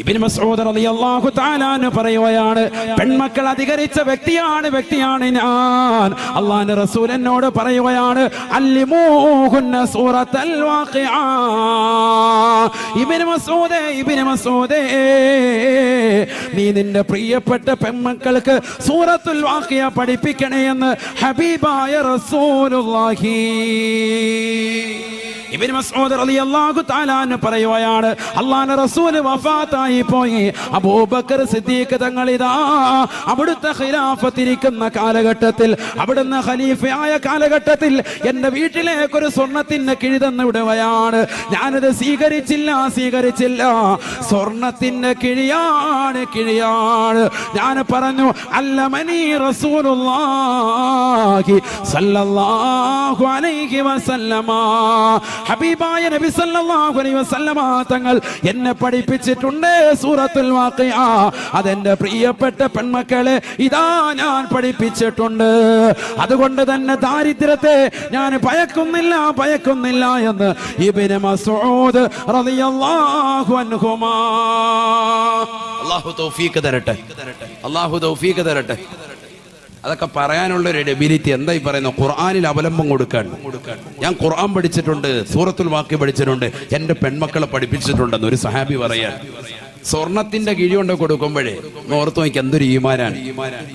ഇബ്നു മസ്ഊദ് റളിയല്ലാഹു തആല അൻഹു പറയുകയാണ്, പെൺമക്കൾ അധികരിച്ച വ്യക്തിയാണ് ഞാൻ. അല്ലാഹുവിന്റെ റസൂൽ എന്നോട് പറയുകയാണ്, അല്ലിമൂഹുന്ന സൂറത്തുൽ വാഖിഅ. ഇബ്നു മസ്ഊദേ നീ നിന്റെ പ്രിയപ്പെട്ട പെൺമക്കൾക്ക് സൂറത്തുൽ വാഖിഅ പഠിപ്പിക്കണേ എന്ന് ഹബീബായ റസൂലുള്ളാഹി. ഇബ്നു മസ്ഊദ് റളിയല്ലാഹു തആല അൻഹു പറയുകയാണ്, അല്ലാഹുവിന്റെ റസൂൽ വഫാത്തായി പോയി. അബൂബക്കർ സിദ്ദീഖ് തങ്ങൾ ഇതാ അവിടുത്തെ ഖിലാഫത്തിരിക്കുന്ന കാലഘട്ടത്തിൽ, അവിടുന്ന് ഖലീഫയായ കാലഘട്ടത്തിൽ എൻ്റെ വീട്ടിലേക്ക് ഒരു സ്വർണത്തിന്റെ കിഴി തന്നു വിടുകയാണ്. ഞാനത് സ്വീകരിച്ചില്ല. സ്വർണത്തിന്റെ കിഴിയാണ്. ഞാൻ പറഞ്ഞു, അല്ലമനി റസൂലുള്ളാഹി സ്വല്ലല്ലാഹു അലൈഹി വസല്ലമ, ഹബീബായ നബി സല്ലല്ലാഹു അലൈഹി വസല്ലമ തങ്ങൾ എന്നെ പഠിപ്പിച്ചിട്ടുണ്ട് സൂറത്തുൽ വാഖിഅ. അതെന്റെ പ്രിയപ്പെട്ട പെൺമക്കളെ ഇതാ ഞാൻ പഠിപ്പിച്ചിട്ടുണ്ട്. അതുകൊണ്ട് തന്നെ ദാരിദ്ര്യത്തെ ഞാൻ ഭയക്കുന്നില്ല എന്ന് ഇബ്നു മസ്ഊദ് റളിയല്ലാഹു അൻഹുമാ. അല്ലാഹു തൗഫീഖ് തരട്ടെ. അതൊക്കെ പറയാനുള്ള ഒരു എബിലിറ്റി എന്തായി പറയുന്നത്, ഖുർആനിൽ അവലംബം കൊടുക്കാൻ. ഞാൻ ഖുർആൻ പഠിച്ചിട്ടുണ്ട്, സൂറത്തുൽ വാഖിഅ പഠിച്ചിട്ടുണ്ട്, എൻ്റെ പെൺമക്കളെ പഠിപ്പിച്ചിട്ടുണ്ടെന്ന് ഒരു സഹാബി പറയാൻ. സ്വർണത്തിന്റെ കിഴി കൊണ്ട് കൊടുക്കുമ്പോഴേ ഓർത്ത് നോക്കി എന്തൊരു ഈമാനാണ്.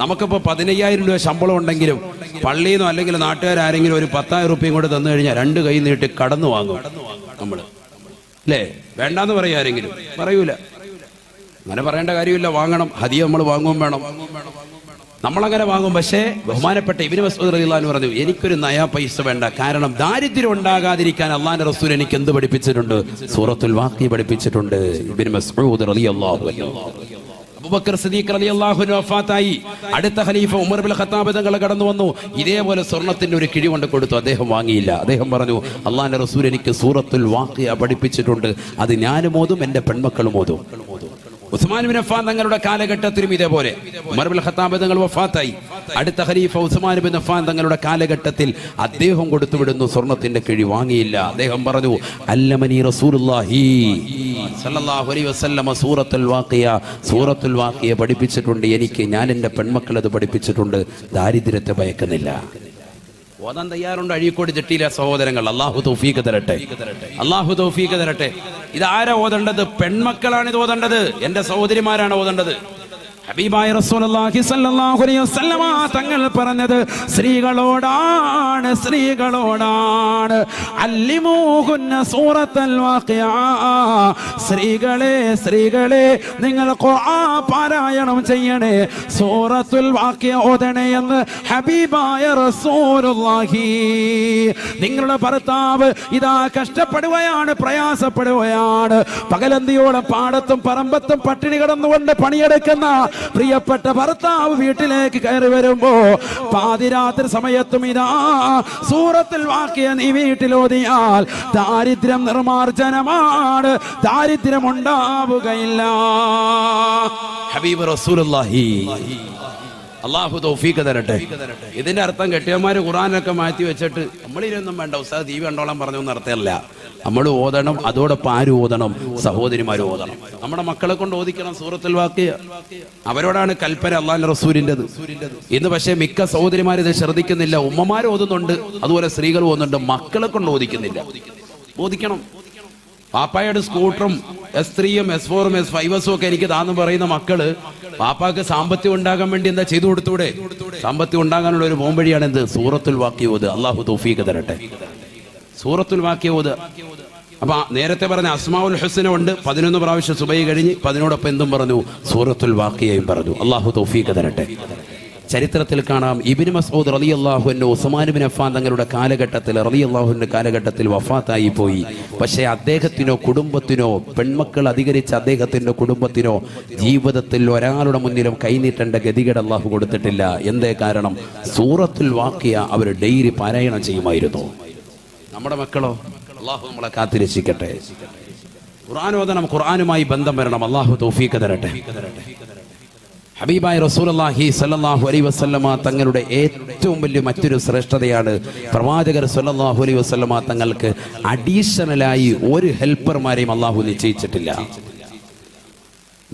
നമുക്കിപ്പോ 15,000 രൂപ ശമ്പളം ഉണ്ടെങ്കിലും പള്ളിയിൽ നിന്നോ അല്ലെങ്കിൽ നാട്ടുകാരെങ്കിലും ഒരു 10,000 രൂപയും കൂടെ തന്നു കഴിഞ്ഞാൽ 2 കൈ നീട്ടി കടന്നു വാങ്ങും നമ്മള്, അല്ലേ? വേണ്ടാന്ന് പറയാ ആരെങ്കിലും? പറയൂല. അങ്ങനെ പറയേണ്ട കാര്യമില്ല. വാങ്ങണം. ഹദിയ നമ്മൾ വാങ്ങും വേണം. നമ്മളങ്ങനെ വാങ്ങും. പക്ഷേ ബഹുമാനപ്പെട്ട ഇബ്നു മസ്ഊദ് റളിയല്ലാഹു അൻഹു പറഞ്ഞു, എനിക്കൊരു നയാ പൈസ വേണ്ട. കാരണം ദാരിദ്ര്യം ഉണ്ടാകാതിരിക്കാൻ അല്ലാഹുവിന്റെ റസൂൽ എനിക്ക് എന്ത് പഠിപ്പിച്ചിട്ടുണ്ട്? സൂറത്തുൽ വാഖിഅ പഠിപ്പിച്ചിട്ടുണ്ട്. ഇബ്നു മസ്ഊദ് റളിയല്ലാഹു അൻഹു. അബൂബക്കർ സിദ്ദീഖ് റളിയല്ലാഹു അൻഹു വഫാത്തായി. അടുത്ത ഖലീഫ ഉമർ ഇബ്നുൽ ഖത്താബ് തങ്ങൾ കടന്നു വന്നു. ഇതേപോലെ സ്വർണത്തിന്റെ ഒരു കിഴി കൊണ്ട് കൊടുത്തു. അദ്ദേഹം വാങ്ങിയില്ല. അദ്ദേഹം പറഞ്ഞു, അല്ലാഹുവിന്റെ റസൂൽ എനിക്ക് സൂറത്തുൽ വാഖിഅ പഠിപ്പിച്ചിട്ടുണ്ട്. അത് ഞാനും ഓതും, എൻ്റെ പെൺമക്കളും ഓതും. ഉസ്മാൻ ഇബ്നു അഫ്ഫാൻ തങ്ങളുടെ കാലഘട്ടത്തിലും ഇതേപോലെ ഉമർ ഇബ്നുൽ ഖത്താബ് തങ്ങൾ വഫാത്തായി. അടുത്ത ഖലീഫ ഉസ്മാൻ ഇബ്നു അഫ്ഫാൻ തങ്ങളുടെ കാലഘട്ടത്തിൽ അദ്ദേഹം കൊടുത്തുവിടുന്നു. സ്വർണത്തിന്റെ കിഴി വാങ്ങിയില്ല. അദ്ദേഹം പറഞ്ഞു, അല്ലമനി റസൂലുള്ളാഹി സ്വല്ലല്ലാഹു അലൈഹി വസല്ലമ സൂറത്തുൽ വാഖിഅ പഠിപ്പിച്ചിട്ടുണ്ട് എനിക്ക്. ഞാൻ എൻ്റെ പെൺമക്കൾ അത് പഠിപ്പിച്ചിട്ടുണ്ട്. ദാരിദ്ര്യത്തെ ഭയക്കുന്നില്ല. ഓതാൻ തയ്യാറുണ്ട് അഴീക്കോട് ജട്ടിയിലെ സഹോദരങ്ങൾ. അല്ലാഹു തൗഫീഖ് തരട്ടെ. ഇതാരാ ഓതേണ്ടത്? പെൺമക്കളാണ് ഇത് ഓതേണ്ടത്. എൻ്റെ സഹോദരിമാരാണ് ഓതേണ്ടത്. ഹബീബായ റസൂലുള്ളാഹി സ്വല്ലല്ലാഹു അലൈഹി വസല്ലമ തങ്ങൾ പറഞ്ഞത് സ്ത്രീകളോടാണ്. അല്ലിമൂഹുന്ന സൂറത്തുൽ വാഖിഅ. സ്ത്രീകളെ നിങ്ങൾ ഖുർആൻ പാരായണം ചെയ്യണേ, സൂറത്തുൽ വാഖിഅ ഓതണേ എന്ന് ഹബീബായ റസൂലുള്ളാഹി. നിങ്ങളുടെ ഭർത്താവ് ഇതാ കഷ്ടപ്പെടുകയാണ്, പ്രയാസപ്പെടുകയാണ്. പകലന്തിയോളം പാടത്തും പറമ്പത്തും പട്ടിണി കിടന്നുകൊണ്ട് പണിയെടുക്കുന്ന പ്രിയപ്പെട്ട ഭർത്താവ് വീട്ടിലേക്ക് കയറി വരുമ്പോ പാതിരാത്രി സമയത്തും ഇതാ സൂറത്തുൽ വാഖിഅ നീ വീട്ടിലോതിയാൽ ദാരിദ്ര്യം നിർമാർജനമാണ്. ദാരിദ്ര്യം ഉണ്ടാവുകയില്ല. ഹബീബ് റസൂലുള്ളാഹി. അല്ലാഹു തൗഫീഖ് തരട്ടെ. ഇതിന്റെ അർത്ഥം കെട്ടിയന്മാര് ഖുർആനൊക്കെ മാറ്റി വെച്ചിട്ട് നമ്മളിതൊന്നും വേണ്ട, ഉസ്താദ് TV കണ്ടോളാൻ പറഞ്ഞൊന്നും അർത്ഥമല്ല. നമ്മൾ ഓതണം. അതോടൊപ്പം ആര് ഓതണം? സഹോദരിമാര് ഓതണം. നമ്മുടെ മക്കളെ കൊണ്ട് ഓദിക്കണം സൂറത്തുൽ വാഖിഅ. അവരോടാണ് കൽപ്പന അല്ലാഹുവിന്റെ റസൂലിന്റേത്. ഇന്ന് പക്ഷേ മിക്ക സഹോദരിമാർ ഇത് ശ്രദ്ധിക്കുന്നില്ല. ഉമ്മമാർ ഓതുന്നുണ്ട്, അതുപോലെ സ്ത്രീകൾ ഓതുന്നുണ്ട്, മക്കളെ കൊണ്ട് ഓദിക്കുന്നില്ല. ഓദിക്കണം. പാപ്പായുടെ സ്കൂട്ടറും S3-യും S4-ഉം S5-ഉം ഒക്കെ എനിക്ക് താന്ന് പറയുന്ന മക്കള് പാപ്പാക്ക് സാമ്പത്തികം ഉണ്ടാകാൻ വേണ്ടി എന്താ ചെയ്തു കൊടുത്തൂടെ? സാമ്പത്തികം ഉണ്ടാകാനുള്ള ഒരു പോംവഴിയാണ് എന്ത്? സൂറത്തുൽ വാഖിഅ ഓത്. അല്ലാഹു തൗഫീഖ് തരട്ടെ. സൂറത്തുൽ വാഖിഅ ഓത്. അപ്പൊ നേരത്തെ പറഞ്ഞ അസ്മാഉൽ ഹുസ്ന ഉണ്ട്. 11 പ്രാവശ്യം സുബഹി കഴിഞ്ഞ് 15 എന്തും പറഞ്ഞു? സൂറത്തുൽ വാഖിഅയും പറഞ്ഞു. അല്ലാഹു തൗഫീഖ് തരട്ടെ. ചരിത്രത്തിൽ കാണാം, ഇബ്നു മസ്ഊദ് റളിയല്ലാഹു അൻഹു ഉസ്മാൻ ഇബ്നു അഫ്ഫാൻ തങ്ങളുടെ കാലഘട്ടത്തിൽ വഫാത്തായി പോയി. പക്ഷേ അദ്ദേഹത്തിനോ കുടുംബത്തിനോ, പെൺമക്കൾ അധികരിച്ച അദ്ദേഹത്തിന്റെ കുടുംബത്തിനോ ജീവിതത്തിൽ ഒരാളുടെ മുന്നിലും കൈനീട്ടേണ്ട ഗതികേട് അല്ലാഹു കൊടുത്തിട്ടില്ല. എന്തേ കാരണം? സൂറത്തുൽ വാഖിഅ അവർ ഡെയിലി പാരായണം ചെയ്യുമായിരുന്നു. നമ്മുടെ മക്കളോ? അല്ലാഹു നമ്മളെ കാത്തിരക്ഷിക്കട്ടെ. ഖുർആൻ ഓതണം, ഖുർആനുമായി ബന്ധം വരണം. അല്ലാഹു തൗഫീഖ് തരട്ടെ. ഹബീബായ റസൂലുള്ളാഹി സ്വല്ലല്ലാഹു അലൈഹി വസല്ലമ തങ്ങളുടെ ഏറ്റവും വലിയ മറ്റൊരു ശ്രേഷ്ഠതയാണ് പ്രവാചകർ സ്വല്ലല്ലാഹു അലൈഹി വസല്ലമ തങ്ങൾക്ക് അഡീഷണലായി ഒരു ഹെൽപ്പർമാരെയും അല്ലാഹു നിശ്ചയിച്ചിട്ടില്ല.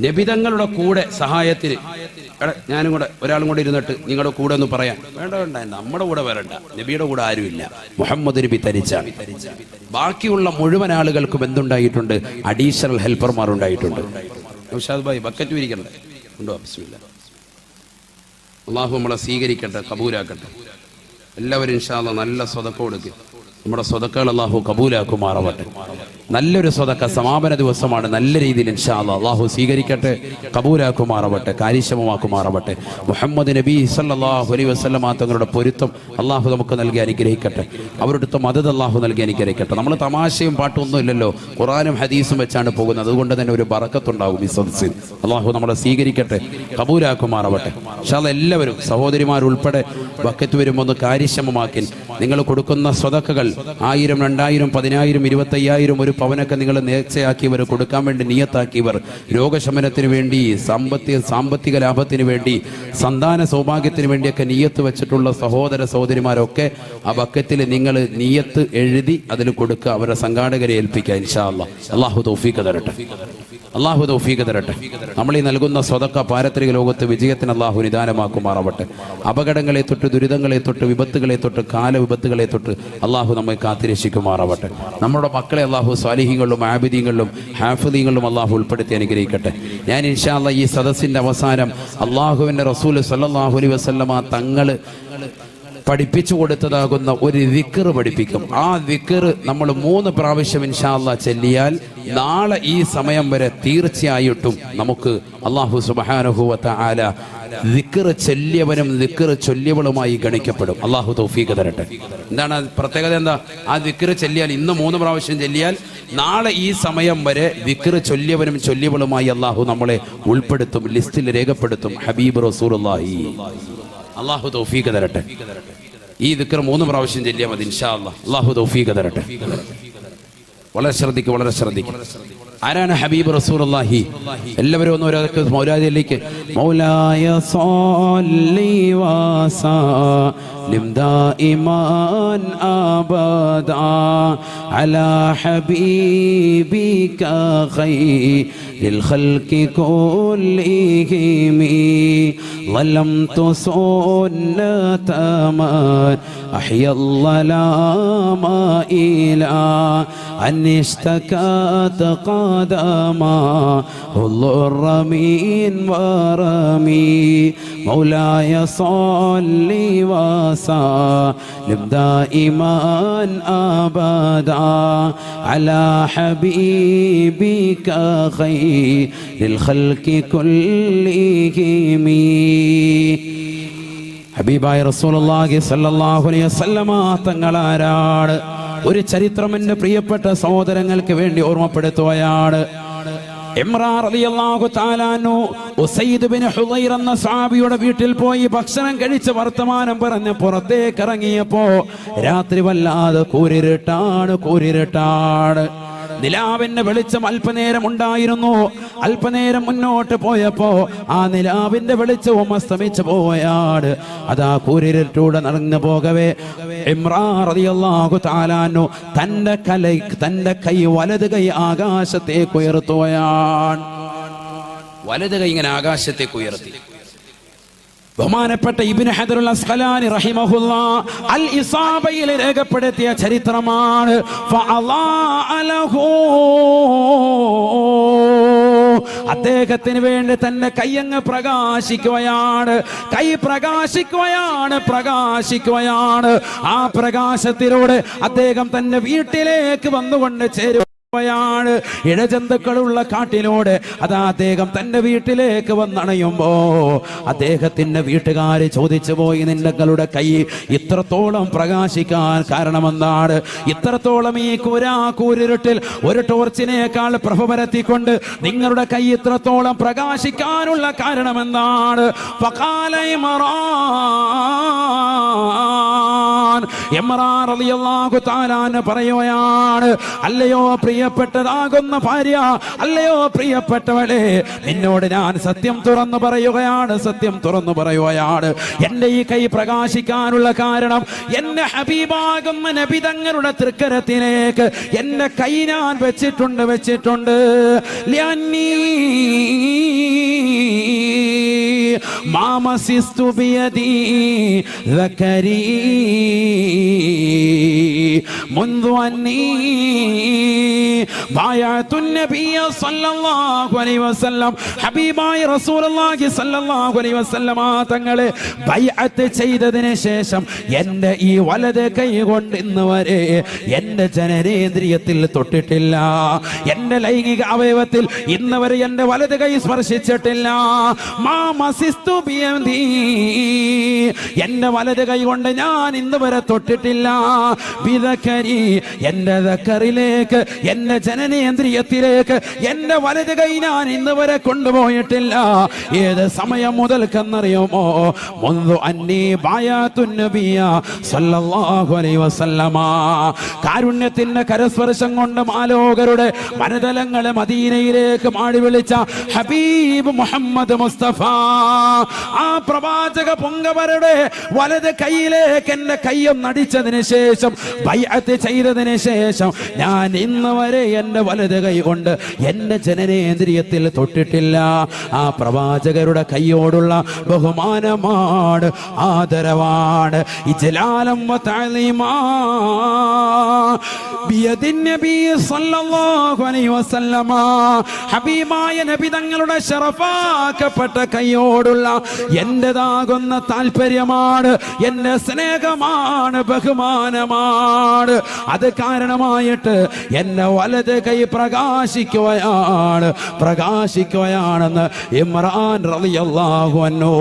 നബിതങ്ങളുടെ കൂടെ സഹായത്തിന് ഞാനും കൂടെ ഒരാളും കൂടെ ഇരുന്നിട്ട് നിങ്ങളുടെ കൂടെ ഒന്ന് പറയാൻ വേണ്ട, നമ്മുടെ കൂടെ വരണ്ട, നബിയുടെ കൂടെ ആരുമില്ല, മുഹമ്മദ് നബി തരിച്ചാണ്. ബാക്കിയുള്ള മുഴുവൻ ആളുകൾക്കും എന്തുണ്ടായിട്ടുണ്ട്? അഡീഷണൽ ഹെൽപ്പർമാർ ഉണ്ടായിട്ടുണ്ട്. നൗഷാദ് ഭായി ബക്കറ്റ് വിരിക്കണ്ടേ? ഉണ്ടോ? ബിസ്മില്ലാ. അള്ളാഹു നമ്മളെ സ്വീകരിക്കട്ടെ, കബൂലാക്കട്ടെ. എല്ലാവരും ഇൻഷാ അല്ലാഹ് നല്ല സ്വതക്ക കൊടുക്കുക. നമ്മുടെ സ്വതക്കകൾ അള്ളാഹു കബൂലാക്കുമാറാവട്ടെ. നല്ലൊരു സ്വതക്ക സമാപന ദിവസമാണ്. നല്ല രീതിയിൽ ഇൻഷാ അല്ലാഹ് അള്ളാഹു സ്വീകരിക്കട്ടെ, കബൂലാക്കുമാറാവട്ടെ, കാര്യക്ഷമമാക്കുമാറാവട്ടെ. മുഹമ്മദ് നബി സല്ലല്ലാഹു അലൈഹി വസല്ലം തങ്ങളുടെ പൊരുത്തം അള്ളാഹു നമുക്ക് നൽകി അനുഗ്രഹിക്കട്ടെ. അവരുടെ മദദ് അള്ളാഹു നൽകി അനുഗ്രഹിക്കട്ടെ. നമ്മൾ തമാശയും പാട്ടും ഒന്നും ഇല്ലല്ലോ, ഖുർആനും ഹദീസും വെച്ചാണ് പോകുന്നത്. അതുകൊണ്ട് തന്നെ ഒരു ബറക്കത്തുണ്ടാകും ഈ സദസ്സിൽ. അള്ളാഹു നമ്മളെ സ്വീകരിക്കട്ടെ, കബൂലാക്കുമാറാവട്ടെ. ഇൻഷാ അല്ലാഹ് എല്ലാവരും സഹോദരിമാരുൾപ്പെടെ ബക്കറ്റ് വരുമ്പോൾ ഒന്ന് കാര്യക്ഷമമാക്കി നിങ്ങൾ കൊടുക്കുന്ന സ്വതക്കകൾ 1000, 2000, 10,000, 25,000, ഒരു പവനൊക്കെ നിങ്ങൾ നേർച്ചയാക്കിയവർ, കൊടുക്കാൻ വേണ്ടി നിയത്താക്കിയവർ, രോഗശമനത്തിന് വേണ്ടി, സാമ്പത്തിക ലാഭത്തിന് വേണ്ടി, സന്താന സൗഭാഗ്യത്തിന് വേണ്ടിയൊക്കെ നിയത്ത് വെച്ചിട്ടുള്ള സഹോദര സഹോദരിമാരൊക്കെ ആ ബക്കറ്റിൽ നിങ്ങൾ നിയത്ത് എഴുതി അതിൽ കൊടുക്കുക. അവരുടെ സംഘാടകരെ ഏൽപ്പിക്കുക. ഇൻഷാ അല്ലാഹ്. അള്ളാഹു തൗഫീഖ് തരട്ടെ, അള്ളാഹു തൗഫീഖ് തരട്ടെ. നമ്മൾ ഈ നൽകുന്ന സ്വതക്ക പാരത്രിക ലോകത്ത് വിജയത്തിന് അള്ളാഹു നിദാനമാക്കുമാറാവട്ടെ. അപകടങ്ങളെ തൊട്ട്, ദുരിതങ്ങളെ തൊട്ട്, വിപത്തുകളെ തൊട്ട്, കാലവിപത്തുകളെ തൊട്ട് അള്ളാഹു നമ്മെ കാത്തിരക്ഷിക്കുമാറാവട്ടെ. നമ്മുടെ മക്കളെ അള്ളാഹു സ്വാലിഹീങ്ങളിലും ആബിദീങ്ങളിലും ഹാഫിദീങ്ങളിലും അള്ളാഹു ഉൾപ്പെടുത്തി അനുഗ്രഹിക്കട്ടെ. ഞാൻ ഇൻഷാ അല്ലാഹ് ഈ സദസ്സിന്റെ അവസാനം അള്ളാഹുവിന്റെ റസൂൽ സല്ലല്ലാഹു അലൈഹി വസല്ലമ തങ്ങൾ പഠിപ്പിച്ചു കൊടുത്തതാകുന്ന ഒരു ദിക്ർ പഠിപ്പിക്കും. ആ ദിക്ർ നമ്മൾ 3 പ്രാവശ്യം ഇൻഷാ അല്ലാഹ് ചൊല്ലിയാൽ നാളെ ഈ സമയം വരെ തീർച്ചയായിട്ടും നമുക്ക് അല്ലാഹു സുബ്ഹാനഹു വ തആല ദിക്ർ ചൊല്ലിയവനും ദിക്ർ ചൊല്ലിയവളുമായി ഗണിക്കപ്പെടും. അല്ലാഹു തൗഫീഖ് തരട്ടെ. എന്താണ് പ്രത്യേകത? എന്താ? ആ ദിക്ർ ചൊല്ലിയാൽ, ഇന്ന് 3 പ്രാവശ്യം ചൊല്ലിയാൽ നാളെ ഈ സമയം വരെ ദിക്ർ ചൊല്ലിയവനും ചൊല്ലിയവളുമായി അല്ലാഹു നമ്മളെ ഉൾപ്പെടുത്തും, ലിസ്റ്റിൽ രേഖപ്പെടുത്തും. ഹബീബ് റസൂലുള്ളാഹി. അല്ലാഹു തൗഫീഖ് തരട്ടെ. ഈ ദിക്ർ 3 പ്രാവശ്യം ചൊല്ലിയാൽ മതി ഇൻഷാ അല്ലാഹ്. അല്ലാഹു തൗഫീഖ് തരട്ടെ. വളരെ ശ്രദ്ധിക്കുക, വളരെ ശ്രദ്ധിക്കുക. ആരാണ് ഹബീബ് റസൂലുള്ളാഹി? എല്ലാവരും ഒന്ന് ഒരാൾക്ക് മൗലാദിയിലേക്ക് മൗലായ സ്വല്ലി വസല്ലിം ദായിമൻ അബദാ അലാ ഹബീബിക ഖൈറിൽ ഖൽഖി കുല്ലിഹിം ളലംതു സുന്നത മൻ അഹ്യൽ ളലാമ ഇലാ അനിഷ്തകാത قدما الضر من ورمي مولاي صل وسلم دائما أبدا على حبيبك خير الخلق كلهم ഹബീബായ റസൂലുള്ളാഹി സ്വല്ലല്ലാഹു അലൈഹി വസല്ലമ തങ്ങളാരാണ്? ഒരു ചരിത്രം എൻ്റെ പ്രിയപ്പെട്ട സഹോദരങ്ങൾക്ക് വേണ്ടി ഓർമ്മപ്പെടുത്തുകയാണ്. ഇമ്രാൻ റളിയല്ലാഹു തആല അൻഹു ഉസൈദ് ബിൻ ഹുദൈർ എന്ന സഹാബിയുടെ വീട്ടിൽ പോയി ഭക്ഷണം കഴിച്ച് വർത്തമാനം പറഞ്ഞ് പുറത്തേക്ക് ഇറങ്ങിയപ്പോ രാത്രി വല്ലാതെ കൂരിരുട്ടാണ്. നിലാവിന്റെ വെളിച്ചം അല്പനേരം ഉണ്ടായിരുന്നു. അല്പനേരം മുന്നോട്ട് പോയപ്പോ ആ നിലാവിന്റെ വെളിച്ചവും അസ്തമിച്ചു പോയാണ്. അതാ കൂരിരുട്ടൂടെ നടന്നു പോകവേ ഇമ്രാൻ റളിയല്ലാഹു തആല അൻഹു തന്റെ കൈ വലത് കൈ ആകാശത്തേക്ക് ഉയർത്തുകയാണ്. വലത് കൈ ഇങ്ങനെ ആകാശത്തേക്ക് ഉയർത്തി. ബഹുമാനപ്പെട്ട ഇബ്നു ഹജറുൽ അസ്ഖലാനി റഹിമഹുല്ലാഹ് അൽ ഇസാബയിൽ രേഖപ്പെടുത്തിയ ചരിത്രമാണ്. അദ്ദേഹത്തിന് വേണ്ടി തന്റെ കൈയങ്ങ് പ്രകാശിക്കുകയാണ്. കൈ പ്രകാശിക്കുകയാണ്. ആ പ്രകാശത്തിലൂടെ അദ്ദേഹം തന്റെ വീട്ടിലേക്ക് വന്നുകൊണ്ട് ചേരും. ഇഴജന്തുക്കളുള്ള കാട്ടിലൂടെ അതാ അദ്ദേഹം തന്റെ വീട്ടിലേക്ക് വന്നണയുമ്പോ അദ്ദേഹത്തിന്റെ വീട്ടുകാര് ചോദിച്ചു പോയി, നിങ്ങളുടെ കൈ ഇത്രത്തോളം പ്രകാശിക്കാൻ കാരണമെന്താണ്? ഇത്രത്തോളം ഈ കൂരിരുട്ടിൽ ഒരു ടോർച്ചിനേക്കാൾ പ്രഭ പരത്തിക്കൊണ്ട് നിങ്ങളുടെ കൈ ഇത്രത്തോളം പ്രകാശിക്കാനുള്ള കാരണമെന്താണ്? ഇമ്രാൻ റളിയല്ലാഹു തആല പറയുകയാണ്, അല്ലയോ പ്രിയപ്പെട്ടതാകുന്ന ഭാര്യ, അല്ലയോ പ്രിയപ്പെട്ടവളെ, നിന്നോട് ഞാൻ സത്യം തുറന്നു പറയുകയാണ്. എന്റെ ഈ കൈ പ്രകാശിക്കാനുള്ള കാരണം എന്റെ ഹബീബാകുന്ന നബി തങ്ങളുടെ തൃക്കരത്തിലേക്ക് എന്റെ കൈ ഞാൻ വെച്ചിട്ടുണ്ട്. മസിസ്തു ബിയദി ذكري منذ أني بايعت النبي صلى الله عليه وسلم ഹബീബായ റസൂലുള്ളാഹി സ്വല്ലല്ലാഹു അലൈഹി വസല്ലമ തങ്ങളെ ബൈഅത്ത് ചെയ്തതിന് ശേഷം എൻ്റെ ഈ വലത് കൈ കൊണ്ട് ഇന്ന് വരെ എൻ്റെ ജനനേന്ദ്രിയത്തിൽ തൊട്ടിട്ടില്ല. എൻ്റെ ലൈംഗിക അവയവത്തിൽ ഇന്ന് വരെ എൻ്റെ വലത് കൈ സ്പർശിച്ചിട്ടില്ല. മാ മസിസ്തു ബിയദി, എൻ്റെ വലത് കൈ കൊണ്ട് ഞാൻ ഇന്ന് വരെ തൊട്ടിട്ടില്ല. ബിദക്കരി, എൻ്റെ ദക്കറിലേക്ക്, എൻ്റെ ജനനേന്ദ്രിയത്തിലേക്ക് എൻ്റെ വലത് കൈ ഞാൻ ഇന്ന് വരെ കൊണ്ടുപോയിട്ടില്ല. ഏത് സമയം മുതൽക്കെന്നറിയുമോ? മുൻദു അന്നീ ബായാത്തുൻ നബിയ സല്ലല്ലാഹു അലൈഹി വസല്ലമ. കാരുണ്യത്തിന്റെ കരസ്പർശം കൊണ്ട് മാലോകരുടെ മനതലങ്ങളെ മദീനയിലേക്ക് മാടി വിളിച്ച ഹബീബ് മുഹമ്മദ് മുസ്തഫ, ആ പ്രവാചക പൊങ്കവരുടെ വലത് കൈയിലേക്ക് എൻ്റെ കയ്യും നടിച്ചതിന് ശേഷം, ബൈഅത്ത് ചെയ്തതിന് ശേഷം ഞാൻ ഇന്ന് വരെ എൻ്റെ വലത് കൈ കൊണ്ട് എൻ്റെ ജനനേന്ദ്രിയത്തിൽ തൊട്ടിട്ടില്ല. ആ പ്രവാചകരുടെ കൈയോടുള്ള ബഹുമാനമാണ്, ആദരവാണ്. ഇജ്ലാലം വ തഅലീമാ ബിയദിൻ നബി സല്ലല്ലാഹു അലൈഹി വസല്ലമ. ഹബീബായ നബി തങ്ങളുടെ ശറഫാക്കപ്പെട്ട കൈയോടുള്ള എന്റേതാകുന്ന താല്പര്യമാണ്, എന്റെ സ്നേഹമാണ്, ബഹുമാനമാണ്. അത് കാരണമായിട്ട് എന്റെ വലത് കൈ പ്രകാശിക്കുകയാണെന്ന് ഇമ്രാൻ റളിയല്ലാഹു അൻഹു.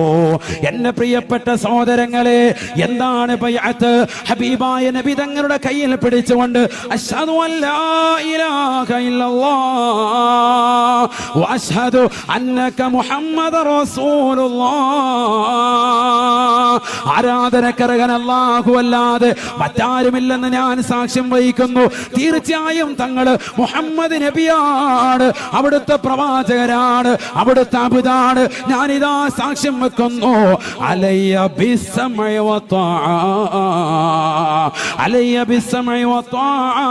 എന്റെ പ്രിയപ്പെട്ട സഹോദരങ്ങളെ, എന്താണ് ബൈഅത്ത്? ഹബീബായ നബി തങ്ങളുടെ കയ്യിൽ പിടിച്ചുകൊണ്ട് അശ്ഹദു അല്ലാ ഇലാഹ ഇല്ലല്ലാഹ് വ അശ്ഹദു അന്നക മുഹമ്മദർ റസൂലുള്ളാഹ്, ആരാധനക്കർഹൻ അല്ലാഹു അല്ലാതെ മറ്റാരുമില്ലെന്ന് ഞാൻ സാക്ഷ്യം വഹിക്കുന്നു. തീർച്ചയായും തങ്ങൾ മുഹമ്മദ് നബിയാണ്, അവിടുത്തെ പ്രവാചകരാണ്, അവിടുത്തെ അബുദാണ്. ഞാനിതാ സാക്ഷ്യം വെക്കുന്നു. അലയ്യ ബിസ്സമഇ വ ത്വാഅ, അലയ്യ ബിസ്സമഇ വ ത്വാഅ.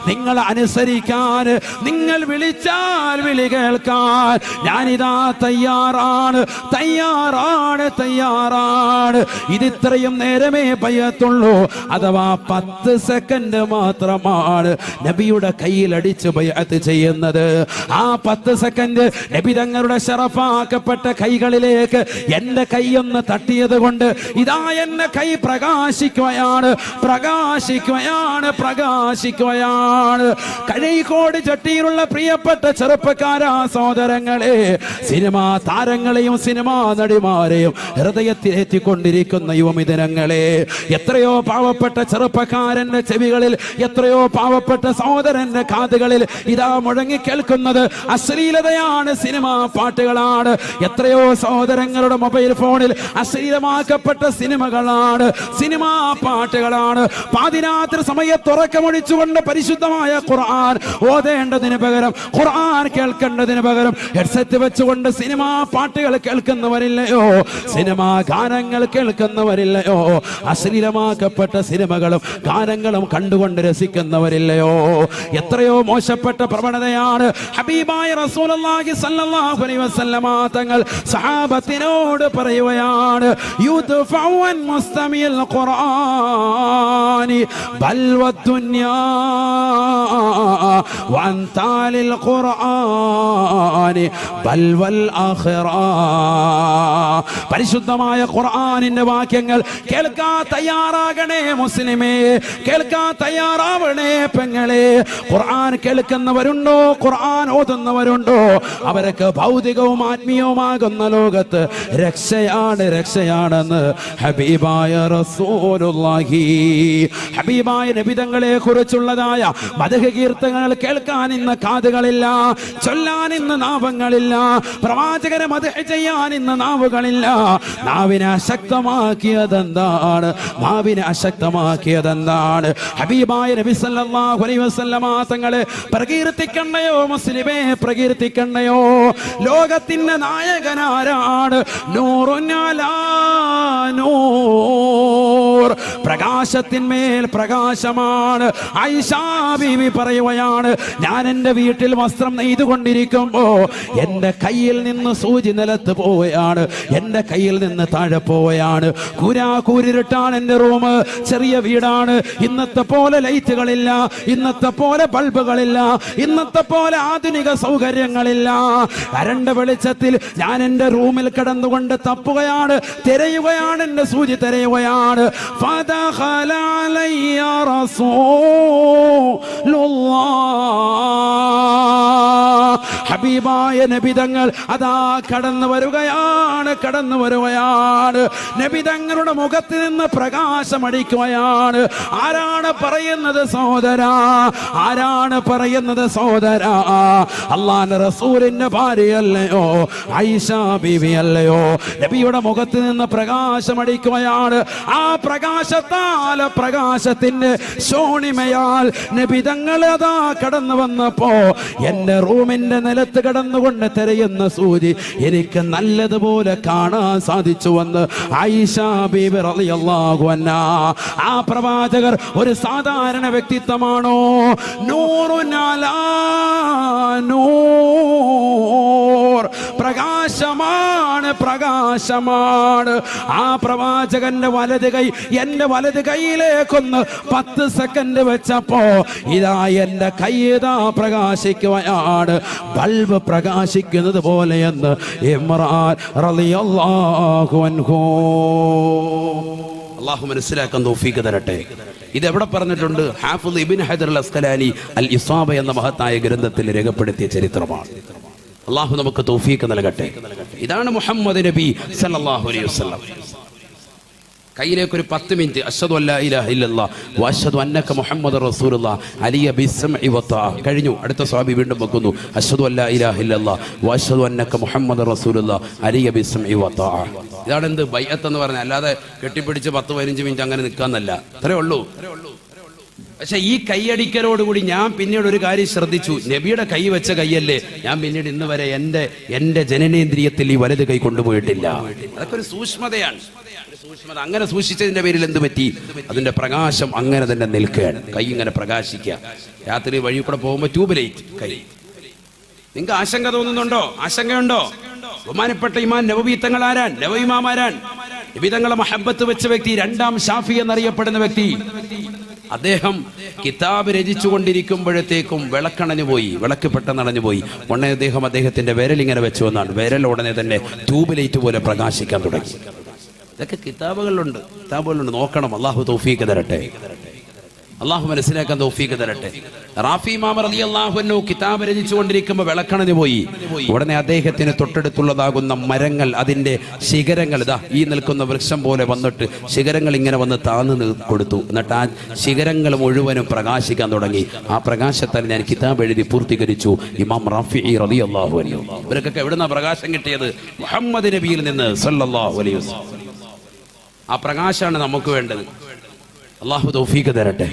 നിങ്ങൾ അനുസരിക്കാൻ, നിങ്ങൾ വിളിച്ചാൽ വിളി കേൾക്കാൻ ഞാനിതാ തയ്യാറാണ്. ഇതിത്രയും നേരമേ ബൈഅത്തുള്ളൂ, അഥവാ 10 സെക്കൻഡ് മാത്രമാണ് നബിയുടെ കയ്യിൽ അടിച്ച് ബൈഅത്ത് ചെയ്യുന്നത്. ആ 10 സെക്കൻഡ് നബി തങ്ങളുടെ ശറഫാക്കപ്പെട്ട കൈകളിലേക്ക് എന്റെ കൈയൊന്ന് തട്ടിയത് കൊണ്ട് ഇതാ എന്റെ കൈ പ്രകാശിക്കുകയാണ്. കഴിക്കോട് ചട്ടിയിലുള്ള പ്രിയപ്പെട്ട ചെറുപ്പക്കാരാ സഹോദരങ്ങളെ, സിനിമാ താരങ്ങളെയും സിനിമാ നടിമാരെയും ഹൃദയത്തിലെത്തിക്കൊണ്ടിരിക്കുന്ന യുവമിഥുനങ്ങളെ, എത്രയോ പാവപ്പെട്ട ചെറുപ്പക്കാരന്റെ ചെവികളിൽ, എത്രയോ പാവപ്പെട്ട സഹോദരന്റെ കാതുകളിൽ ഇതാ മുഴങ്ങി കേൾക്കുന്നത് അശ്ലീലതയാണ്, സിനിമാ പാട്ടുകളാണ്. എത്രയോ സഹോദരങ്ങളുടെ മൊബൈൽ ഫോണിൽ അശ്ലീലമാക്കപ്പെട്ട സിനിമകളാണ്, സിനിമാ പാട്ടുകളാണ്. പാതിരാത്രി സമയത്ത് ഉറക്കമൊഴിച്ചുകൊണ്ട് പരിശുദ്ധമായ ഖുർആൻ ഓതേണ്ടതിന് പകരം, ഖുർആൻ കേൾക്കേണ്ടതിന് പകരം ഹെഡ്സെറ്റ് വെച്ചുകൊണ്ട് സിനിമാ പാട്ടുകൾ കേൾക്കുന്നവരില്ലയോ? സിനിമാ ഗാനങ്ങൾ കേൾക്കുന്നവരില്ലയോ? അശ്ലീലമാക്കപ്പെട്ട സിനിമകളും ഗാനങ്ങളും കണ്ടുകൊണ്ട് രസിക്കുന്നവരില്ലയോ? എത്രയോ മോശപ്പെട്ട പ്രവണതയാണ്. ഹബീബായ റസൂലുള്ളാഹി സ്വല്ലല്ലാഹു അലൈഹി വസല്ലമ തങ്ങൾ സഹാബത്തിനോട് പറയുകയാണ്, യുദ്ഫഉ അൻ മുസ്തമിൽ ഖുർആനി ബൽ വദ്ദുനിയാ വൻ താലിൽ ഖുർആനി ബൽ വൽ ആഖിറ. പരിശുദ്ധമായ ഖുർആനിന്റെ വാക്യങ്ങൾ കേൾക്കാൻ തയ്യാറാകണേ മുസ്ലിമേ, കേൾക്കാൻ തയ്യാറാവണേ പെങ്ങളെ. ഖുർആൻ കേൾക്കുന്നവരുണ്ടോ? ഖുർആൻ ഓതുന്നവരുണ്ടോ? അവരൊക്കെ ഭൗതികവും ആത്മീയവുമാകുന്ന ലോകത്ത് രക്ഷയാണെന്ന് ഹബീബായ റസൂലുള്ളാഹി. ഹബീബായ നബി തങ്ങളെ കുറിച്ചുള്ളതായ മദ്ഹ് കീർത്തനങ്ങൾ കേൾക്കാൻ ഇന്ന് കാതുകളില്ല, ചൊല്ലാൻ ഇന്ന് നാവുകളില്ല, പ്രവാചകരെ മദ്ഹ് ചെയ്യാൻ ഇന്ന് നാവുകളില്ല. നാവിനെ അശക്തമാക്കിയതെന്താണ്? ഹബീബായ നബി സല്ലല്ലാഹു അലൈഹി വസല്ലമ തങ്ങളെ പ്രകീർത്തിക്കണ്ടയോ മുസ്ലിമേ, പ്രകീർത്തിക്കണ്ടയോ? ലോകത്തിന്റെ നായകനാരാണ്? നൂറുൻ അലാ നൂർ, പ്രകാശത്തിന്മേൽ പ്രകാശമാണ്. ആയിഷാ ബീവി പറയുകയാണ്, ഞാൻ എൻ്റെ വീട്ടിൽ വസ്ത്രം നെയ്തുകൊണ്ടിരിക്കുമ്പോ എൻ്റെ കയ്യിൽ നിന്ന് സൂചി നിലത്ത് പോവുകയാണ്, എൻ്റെ കയ്യിൽ നിന്ന് താഴെ പോവുകയാണ്. കൂരിരുട്ടാണ് എൻ്റെ റൂം, ചെറിയ വീടാണ്. ഇന്നത്തെ പോലെ ലൈറ്റുകളില്ല, ഇന്നത്തെ പോലെ ബൾബുകളില്ല, ഇന്നത്തെ പോലെ ആധുനിക സൗകര്യങ്ങളില്ല. കരണ്ട് വെളിച്ചത്തിൽ ഞാൻ എൻ്റെ റൂമിൽ കിടന്നുകൊണ്ട് തപ്പുകയാണ്, തിരയുകയാണ്, എൻ്റെ സൂചി തിരയുകയാണ്. ഫദഖല അലയ്യ റസൂലുള്ളാഹ്, ഹബീബായ നബിതങ്ങൾ അതാ കടന്നു വരുകയാണ്. നബിതങ്ങളുടെ മുഖത്ത് നിന്ന് പ്രകാശമടിക്കുകയാണ്. ആരാണ് പറയുന്നത് സഹോദരാ? ആരാണ് പറയുന്നത് സഹോദരാ? അല്ലാഹുവിന്റെ റസൂലിന്റെ ഭാര്യയല്ലയോ, ആയിഷ ബീവി അല്ലയോ? നബിയുടെ മുഖത്ത് നിന്ന് പ്രകാശമടിക്കുകയാണ്. ആ പ്രകാശത്താൽ, പ്രകാശത്തിന്റെ ശോണിമയാൽ നബിതങ്ങൾ അതാ കടന്നു വന്നപ്പോ എന്റെ റൂമിന്റെ നിലത്ത് കിടന്നുകൊണ്ട് തിരയുന്ന സൂചി എനിക്ക് നല്ലതുപോലെ കാണാൻ സാധിച്ചുവെന്ന് ആയിഷ ബീബി റളിയല്ലാഹു അൻഹാ. ആ പ്രവാചകർ ഒരു സാധാരണ വ്യക്തിത്വമാണോ? നൂറുൻ അലാ നൂർ, പ്രകാശമാണ്, പ്രകാശമാണ്. ആ പ്രവാചകന്റെ വലത് കൈ എന്റെ വലത് കൈയിലേക്കൊന്ന് 10 സെക്കൻഡ് വെച്ചപ്പോ ഇതാ എന്റെ കൈ ഇതാ പ്രകാശിക്കുകയാണ്, ബൾബ് പ്രകാശിക്കുന്നത് പോലെയെന്ന് ഇമ്രാൻ റളിയല്ലാഹു അൻഹു. അള്ളാഹു മനസ്സിലാക്കാൻ തൗഫീഖ് തരട്ടെ. ഇതെവിടെ പറഞ്ഞിട്ടുണ്ട്? ഹാഫിദ് ഇബ്നു ഹജർ അൽ അസ്ഖലാനി അൽ ഇസാബ എന്ന മഹത്തായ ഗ്രന്ഥത്തിൽ രേഖപ്പെടുത്തിയ ചരിത്രമാണ്. അള്ളാഹു നമുക്ക് തൗഫീഖ് നൽകട്ടെ. ഇതാണ് മുഹമ്മദ് നബി സല്ലല്ലാഹു അലൈഹി വസല്ലം. കയ്യിലേക്ക് ഒരു 10 മിനിറ്റ് അശ്ഹദു അല്ലാ ഇലാഹ ഇല്ലല്ലാഹ് വഅശ്ഹദു അന്നക മുഹമ്മദുർ റസൂലുള്ളാഹ് അലിയ ബിസ്സംഇ വതഅ. കഴിഞ്ഞു. അടുത്ത സ്വഹാബി വീണ്ടും വെക്കുന്നു, അശ്ഹദു അല്ലാ ഇലാഹ ഇല്ലല്ലാഹ് വഅശ്ഹദു അന്നക മുഹമ്മദുർ റസൂലുള്ളാഹ് അലിയ ബിസ്സംഇ വതഅ. ഇതാണ് എന്ത് ബൈഅത്ത് എന്ന് പറഞ്ഞാൽ. അല്ലാതെ കെട്ടിപ്പിടിച്ച് 10-15 മിനിറ്റ് അങ്ങനെ നിൽക്കാന്നല്ല. അത്രേ ഉള്ളൂ. പക്ഷെ ഈ കൈയടിക്കലോടുകൂടി ഞാൻ പിന്നീട് ഒരു കാര്യം ശ്രദ്ധിച്ചു. നബിയുടെ കൈ വെച്ച കൈയല്ലേ, ഞാൻ പിന്നീട് ഇന്ന് വരെ എന്റെ ജനനേന്ദ്രിയത്തിൽ ഈ വലത് കൈ കൊണ്ടുപോയിട്ടില്ല. അതൊക്കെ ഒരു സൂക്ഷ്മതയാണ്. സൂക്ഷ്മത അങ്ങനെ സൂക്ഷിച്ചതിന്റെ പേരിൽ എന്ത് പറ്റി? അതിന്റെ പ്രകാശം അങ്ങനെ തന്നെ നിൽക്കുകയാണ്. കൈ ഇങ്ങനെ പ്രകാശിക്കുക. രാത്രി വഴി കൂടെ പോകുമ്പോൾ ട്യൂബ് ലൈറ്റ് കൈ. നിങ്ങൾക്ക് ആശങ്ക തോന്നുന്നുണ്ടോ? ആശങ്കയുണ്ടോ? ബഹുമാനപ്പെട്ട ഇമാം നവവി തങ്ങൾ ആരാൻ? നവവി ഇമാം ആരാൻ? നബി തങ്ങളെ മഹബത്ത് വെച്ച വ്യക്തി, 2ാം ഷാഫി എന്നറിയപ്പെടുന്ന വ്യക്തി. അദ്ദേഹം കിതാബ് രചിച്ചു കൊണ്ടിരിക്കുമ്പോഴത്തേക്കും വിളക്കണഞ്ഞു പോയി, വിളക്ക് പെട്ടെന്നണഞ്ഞു പോയി. ഉടനെ അദ്ദേഹത്തിന്റെ വിരലിങ്ങനെ വെച്ചു എന്നാണ്. വിരൽ ഉടനെ തന്നെ ട്യൂബ് ലൈറ്റ് പോലെ പ്രകാശിക്കാൻ തുടങ്ങി. ഇതൊക്കെ കിതാബുകളിലുണ്ട്. നോക്കണം. അള്ളാഹു തൗഫീഖ് തരട്ടെ. അള്ളാഹു മനസ്സിലാക്കാൻ തൗഫീഖ് തരട്ടെ. റാഫി ഇമാം റളിയല്ലാഹു അൻഹു കിതാബ് രചിച്ചുകൊണ്ടിരിക്കുമ്പോൾ വിളക്കണഞ്ഞു പോയി. ഉടനെ അദ്ദേഹത്തിന് തൊട്ടടുത്തുള്ളതാകുന്ന മരങ്ങൾ, അതിന്റെ ശിഖരങ്ങൾ ഇതാ ഈ നിൽക്കുന്ന വൃക്ഷം പോലെ വന്നിട്ട് ശിഖരങ്ങൾ ഇങ്ങനെ വന്ന് താന്ന് കൊടുത്തു. എന്നിട്ട് ആ ശിഖരങ്ങൾ മുഴുവനും പ്രകാശിക്കാൻ തുടങ്ങി. ആ പ്രകാശത്താൽ ഞാൻ കിതാബ് എഴുതി പൂർത്തീകരിച്ചു. ഇമാം റാഫി റളിയല്ലാഹു അൻഹു. ഇവർക്കൊക്കെ എവിടുന്നാ പ്രകാശം കിട്ടിയത്? മുഹമ്മദ് നബിയിൽ നിന്ന് സല്ലല്ലാഹു അലൈഹി വസല്ലം. ആ പ്രകാശമാണ് നമുക്ക് വേണ്ടത്. അള്ളാഹു തൗഫീഖ് തരട്ടെ.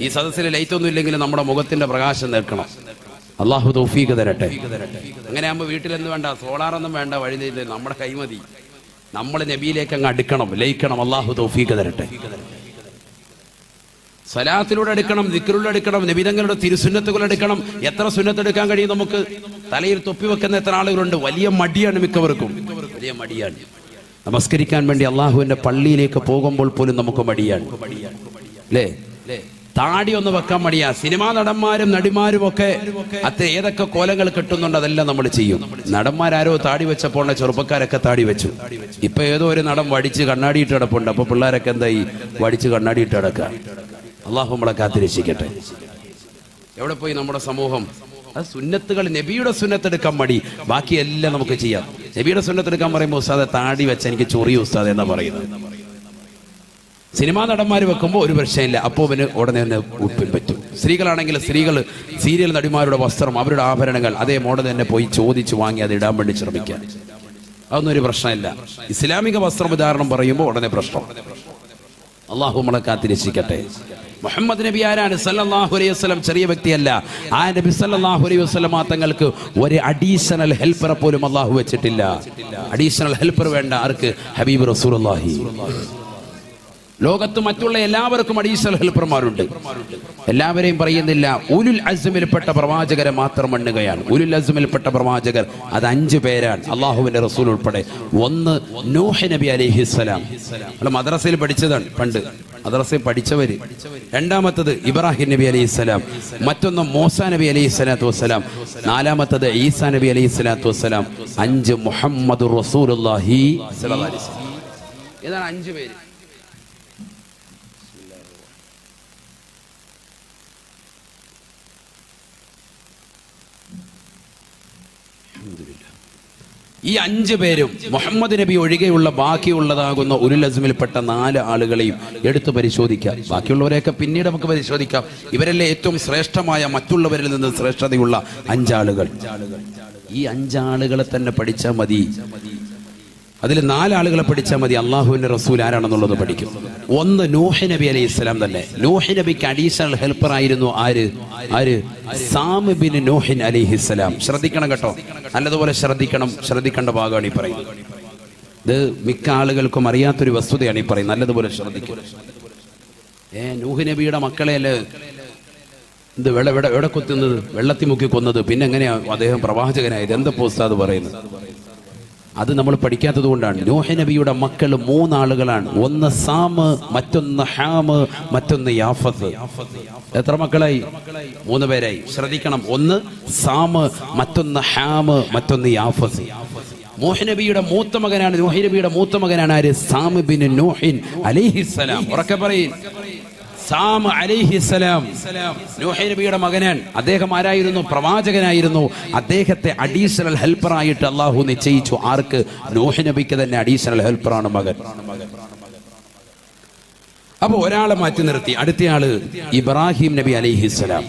ഈ സദസ്സിൽ ലൈറ്റ് ഒന്നും ഇല്ലെങ്കിലും നമ്മുടെ മുഖത്തിന്റെ പ്രകാശം നിൽക്കണം. അള്ളാഹു തൗഫീഖ് തരട്ടെ. അങ്ങനെ ആകുമ്പോൾ വീട്ടിലെന്ത് വേണ്ട, സോളാറൊന്നും വേണ്ട, വഴി നമ്മുടെ കൈമതി. നമ്മൾ നബിയിലേക്ക് അങ്ങ് അടുക്കണം, ലയിക്കണം. അള്ളാഹു തൗഫീഖ് തരട്ടെ. സ്വലാത്തിലൂടെ എടുക്കണം, ദിക്റിലൂടെ എടുക്കണം, നബിതങ്ങളുടെ തിരുസുന്നത്തുകൾ എടുക്കണം. എത്ര സുന്നത്ത് എടുക്കാൻ കഴിയും നമുക്ക്? തലയിൽ തൊപ്പി വെക്കുന്ന എത്ര ആളുകളുണ്ട്? വലിയ മടിയാണ് മിക്കവർക്കും, വലിയ മടിയാണ്. നമസ്കരിക്കാൻ വേണ്ടി അള്ളാഹുവിന്റെ പള്ളിയിലേക്ക് പോകുമ്പോൾ പോലും നമുക്ക് മടിയാണ്, അല്ലേ? താടി ഒന്ന് വെക്കാൻ മടിയാ. സിനിമാ നടന്മാരും നടിമാരും ഒക്കെ ഏതൊക്കെ കോലങ്ങൾ കിട്ടുന്നുണ്ട് അതെല്ലാം നമ്മൾ ചെയ്യും. നടന്മാരാരോ താടി വെച്ചപ്പോൾ ചെറുപ്പക്കാരൊക്കെ താടി വെച്ചു. ഇപ്പൊ ഏതോ ഒരു നടൻ വടിച്ച് കണ്ണാടിയിട്ട് കിടപ്പുണ്ട്. അപ്പൊ പിള്ളേരൊക്കെ എന്തായി? വടിച്ച് കണ്ണാടിയിട്ട് കിടക്കുക. അള്ളാഹു നമ്മളെ കാത്തിരക്ഷിക്കട്ടെ. എവിടെ പോയി നമ്മുടെ സമൂഹം? അത് സുന്നത്തുകൾ, നബിയുടെ സുന്നത്തെടുക്കാൻ മടി, ബാക്കിയെല്ലാം നമുക്ക് ചെയ്യാം. നബിയുടെ സുന്നത്തെടുക്കാൻ പറയുമ്പോൾ ഉസ്താദെ താടി വെച്ച എനിക്ക് ചൊറിയ ഉസ്താദ് എന്നാ പറയുന്നത്. സിനിമാ നടന്മാർ വെക്കുമ്പോൾ ഒരു പ്രശ്നമില്ല, അപ്പോൾ അവന് ഉടനെ തന്നെ ഉപ്പിൻ പറ്റും. സ്ത്രീകളാണെങ്കിൽ സ്ത്രീകൾ സീരിയൽ നടിമാരുടെ വസ്ത്രം, അവരുടെ ആഭരണങ്ങൾ അതേ മോഡൽ തന്നെ പോയി ചോദിച്ചു വാങ്ങി അത് ഇടാൻ വേണ്ടി ശ്രമിക്കാൻ, അതൊന്നും ഒരു പ്രശ്നമില്ല. ഇസ്ലാമിക വസ്ത്രവിധാരണം പറയുമ്പോൾ ഉടനെ പ്രശ്നം. അള്ളാഹു നമ്മളെ കാത്തിരക്ഷിക്കട്ടെ. മുഹമ്മദ് നബി ആരാണ്? സല്ലല്ലാഹു അലൈഹി വസല്ലം ചെറിയ വ്യക്തിയല്ല. ആ നബി സല്ലല്ലാഹു അലൈഹി വസല്ലം തങ്ങൾക്ക് ഒരു അഡീഷണൽ ഹെൽപ്പറെ പോലും അള്ളാഹു വെച്ചിട്ടില്ല. അഡീഷണൽ ഹെൽപ്പർ വേണ്ട ആർക്ക്? ഹബീബ് റസൂലുള്ളാഹി. ലോകത്ത് മറ്റുള്ള എല്ലാവർക്കും അഡീഷണൽ ഹെൽപ്പർമാരുണ്ട്. എല്ലാവരെയും പറയുന്നില്ല. ഉലുൽ അസ്മിൽപ്പെട്ട പ്രവാചകരെ മാത്രം എണ്ണുകയാണ്. ഉലുൽ അസ്മിൽപ്പെട്ട പ്രവാചകർ അത് 5 പേരാണ്, അള്ളാഹുവിന്റെ റസൂൽ ഉൾപ്പെടെ. ഒന്ന് നൂഹ് നബി അലൈഹിസ്സലാം, നമ്മൾ മദ്രസയിൽ പഠിച്ചതാണ് പണ്ട്, മദ്രസയിൽ പഠിച്ചവര്. രണ്ടാമത്തത് ഇബ്രാഹിം നബി അലൈഹിസ്സലാം, മറ്റൊന്ന് മൂസാ നബി അലൈഹിസ്സലാത്തു വസ്സലാം, നാലാമത്തത് ഈസാ നബി അലൈഹിസ്സലാത്തു വസ്സലാം, 5 മുഹമ്മദുർ റസൂലുള്ളാഹി സ്വല്ലല്ലാഹു അലൈഹി വസല്ലം. ഇതാണ് 5 പേര്. ഈ 5 പേരും മുഹമ്മദ് നബി ഒഴികെയുള്ള ബാക്കിയുള്ളതാകുന്ന ഉലുൽ അസ്മിൽപ്പെട്ട 4 ആളുകളെയും എടുത്തു പരിശോധിക്കാം. ബാക്കിയുള്ളവരെയൊക്കെ പിന്നീട് നമുക്ക് പരിശോധിക്കാം. ഇവരല്ലേ ഏറ്റവും ശ്രേഷ്ഠമായ, മറ്റുള്ളവരിൽ നിന്ന് ശ്രേഷ്ഠതയുള്ള 5 ആളുകൾ. ഈ 5 ആളുകളെ തന്നെ പഠിച്ചാൽ മതി. അതിൽ 4 ആളുകളെ പഠിച്ചാൽ മതി. അള്ളാഹുവിന്റെ റസൂൽ ആരാണെന്നുള്ളത് പഠിക്കും. ഒന്ന് നൂഹ് നബി അലൈഹി ഇസ്ലാം തന്നെ. നൂഹ് നബിക്ക് അഡീഷണൽ ഹെൽപ്പർ ആയിരുന്നു ആര്? സാം ബിൻ നൂഹ് അലൈഹി ഇസ്ലാം. ശ്രദ്ധിക്കണം കേട്ടോ, നല്ലതുപോലെ ശ്രദ്ധിക്കേണ്ട ഭാഗമാണ് ഈ പറയുന്നത്. ഇത് മിക്ക ആളുകൾക്കും അറിയാത്തൊരു വസ്തുതയാണ് ഈ പറയുന്നത്. നല്ലതുപോലെ ശ്രദ്ധിക്കും. നൂഹ് നബിയുടെ മക്കളെയല്ലേ ഇത് എവിടെ കൊത്തുന്നത്? വെള്ളത്തിൽ മുക്കി കൊന്നത്. പിന്നെ എങ്ങനെയാ അദ്ദേഹം പ്രവാചകനായത്? എന്താ ഉസ്താദ് പറയുന്നത്? അത് നമ്മൾ പഠിക്കാത്തത് കൊണ്ടാണ്. നൂഹ് നബിയുടെ മക്കൾ 3 ആളുകളാണ്. ഒന്ന് സാമ്, മറ്റൊന്ന് ഹാമ്, മറ്റൊന്ന് യാഫത്ത്. എത്ര മക്കളായി? 3 പേരായി. ശ്രദ്ധിക്കണം. ഒന്ന് സാമ്, മറ്റൊന്ന് ഹാമ്, മറ്റൊന്ന് യാഫത്ത്. നൂഹ് നബിയുടെ മൂത്ത മകനാണ്. നൂഹ് നബിയുടെ മൂത്ത മകനാണ് ആര്? സാം ബിൻ നൂഹ് അലൈഹിസ്സലാം. ഉറക്കെ പറയും. സാം അലൈഹിസ്സലാം നൂഹ് നബിയുടെ മകനാണ്. അദ്ദേഹം ആരായിരുന്നു? പ്രവാചകനായിരുന്നു. അദ്ദേഹത്തെ അഡീഷണൽ ഹെൽപ്പറായിട്ട് അള്ളാഹു നിശ്ചയിച്ചു. ആർക്ക്? നൂഹ് നബിക്ക് തന്നെ അഡീഷണൽ ഹെൽപ്പറാണ് മകൻ. അപ്പൊ ഒരാളെ മാറ്റി നിർത്തി. അടുത്തയാള് ഇബ്രാഹിം നബി അലൈഹിസ്സലാം.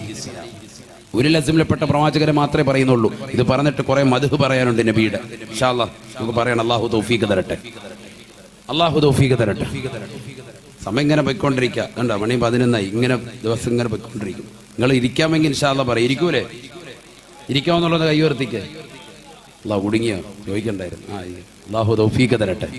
ഉലുൽ അസ്മിൽപ്പെട്ട പ്രവാചകരെ മാത്രമേ പറയുന്നുള്ളൂ. ഇത് പറഞ്ഞിട്ട് കുറെ മദ്ഹ് പറയാനുണ്ട് നബിയുടെ. ഇൻഷാ അല്ലാഹ് നമുക്ക് പറയണം. അള്ളാഹു തൗഫീഖ് തരട്ടെ. അള്ളാഹു തൗഫീഖ് തരട്ടെ. സമയം ഇങ്ങനെ പോയിക്കൊണ്ടിരിക്കുക. കണ്ടോ, മണി 11 ഇങ്ങനെ ദിവസം ഇങ്ങനെ പോയിക്കൊണ്ടിരിക്കും. നിങ്ങൾ ഇരിക്കാമെങ്കിൽ ഇൻഷാ അല്ലാഹ് പറയും. ഇരിക്കൂലേ? ഇരിക്കാമെന്നുള്ളത് കൈ ഉയർത്തിക്ക്. അള്ളാഹു കുടുങ്ങിയോ ചോദിക്കണ്ടായിരുന്നു. അള്ളാഹു തൗഫീഖ് തരട്ടെ.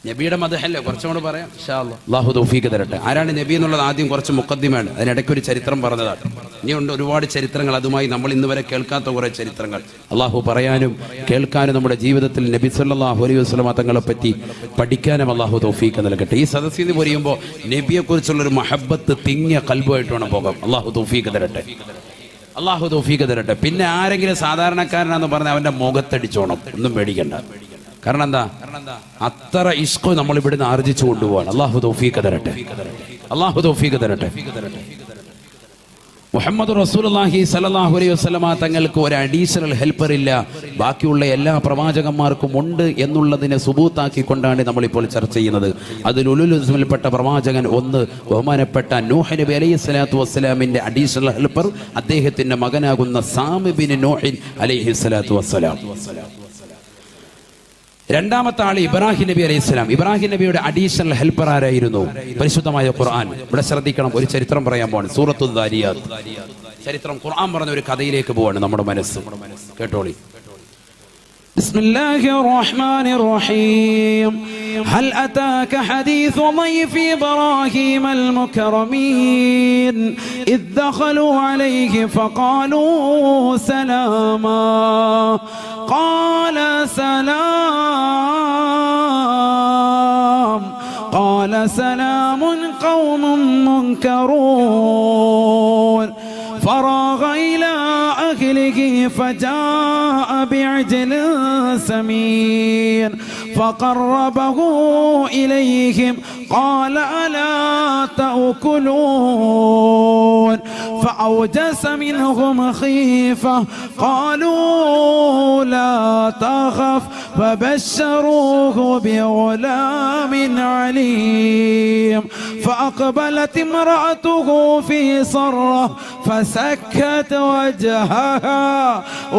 നബിയുടെ മദ്ഹല്ലേ, കുറച്ചും കൂടെ പറയാം ഇൻഷാ അല്ലാഹ്. അല്ലാഹു തൗഫീഖ് തരട്ടെ. ആരാണ് നബി എന്നുള്ളത് ആദ്യം കുറച്ച് മുഖദ്ദിമാണ്. അതിനിടയ്ക്ക് ഒരു ചരിത്രം പറഞ്ഞതാണ്. ഇനിയുണ്ട് ഒരുപാട് ചരിത്രങ്ങൾ. അതുമായി നമ്മൾ ഇന്ന് വരെ കേൾക്കാത്ത കുറെ ചരിത്രങ്ങൾ. അള്ളാഹു പറയാനും കേൾക്കാനും നമ്മുടെ ജീവിതത്തിൽ നബി സല്ലല്ലാഹു അലൈഹി വസല്ലം തങ്ങളെ പറ്റി പഠിക്കാനും അള്ളാഹു തൗഫീഖ് നൽകട്ടെ. ഈ സദസ്സിൽ നിന്ന് പറയുമ്പോൾ നബിയെ കുറിച്ചുള്ള ഒരു മഹബത്ത് തിങ്ങിയ ഖൽബുമായിട്ട് വേണം പോകാം. അള്ളാഹു തൗഫീഖ് തരട്ടെ. അള്ളാഹു തൗഫീഖ് തരട്ടെ. പിന്നെ ആരെങ്കിലും സാധാരണക്കാരനാന്ന് പറഞ്ഞാൽ അവന്റെ മുഖത്തടിച്ചോണം. ഒന്നും പേടിക്കണ്ട. കാരണം എന്താ? അത്ര ഇഷ്ക് നമ്മൾ ഇവിടുന്ന് ആർജിച്ചു കൊണ്ടുപോവാണ്. അള്ളാഹു തൗഫീഖ് തരട്ടെ. അള്ളാഹു തൗഫീഖ് തരട്ടെ. മുഹമ്മദ് റസൂലുള്ളാഹി സ്വല്ലല്ലാഹു അലൈഹി വസല്ലമ തങ്ങൾക്ക് ഒരു അഡീഷണൽ ഹെൽപ്പർ ഇല്ല, ബാക്കിയുള്ള എല്ലാ പ്രവാചകന്മാർക്കും ഉണ്ട് എന്നുള്ളതിനെ സുബൂത്താക്കിക്കൊണ്ടാണ് നമ്മളിപ്പോൾ ചർച്ച ചെയ്യുന്നത്. അതിൽ ഉലുൽ അസ്മിൽപ്പെട്ട പ്രവാചകൻ ഒന്ന് ബഹുമാനപ്പെട്ട നൂഹ് നബി അലൈഹി സ്വലാത്തു വസ്സലാമിന്റെ അഡീഷണൽ ഹെൽപ്പർ അദ്ദേഹത്തിന്റെ മകനാകുന്ന സാം ബിൻ നൂഹ് അലൈഹി സ്വലാത്തു വസ്സലാം. രണ്ടാമത്തെ ആള് ഇബ്രാഹിം നബി അലൈഹി സ്വലാം. ഇബ്രാഹിം നബിയുടെ അഡീഷണൽ ഹെൽപ്പർ ആരായിരുന്നു? പരിശുദ്ധമായ ഖുർആൻ. ഇവിടെ ശ്രദ്ധിക്കണം, ഒരു ചരിത്രം പറയാൻ പോവാണ്. സൂറത്തുൽ ദാരിയാത്ത് ചരിത്രം. ഖുർആൻ പറഞ്ഞ ഒരു കഥയിലേക്ക് പോവാണ് നമ്മുടെ മനസ്സ്. കേട്ടോളി. ബിസ്മില്ലാഹിർ റഹ്മാനിർ റഹീം. ഹൽ അതാക ഹദീസു ളൈഫി ഇബ്രാഹീമൽ മുകറമീൻ ഇദ് ദഖലൂ അലൈഹി ഫഖാലൂ സലാമാ قال سلام قوم منكرون فراغ إلى أهله فجاء بعجل سمين فقربه إليهم قال ألا تأكلون فأوجس منهم خيفة قالوا لا تخف فبشروه بغلام عليم فأقبلت امرأته في صرة فسكت وجهها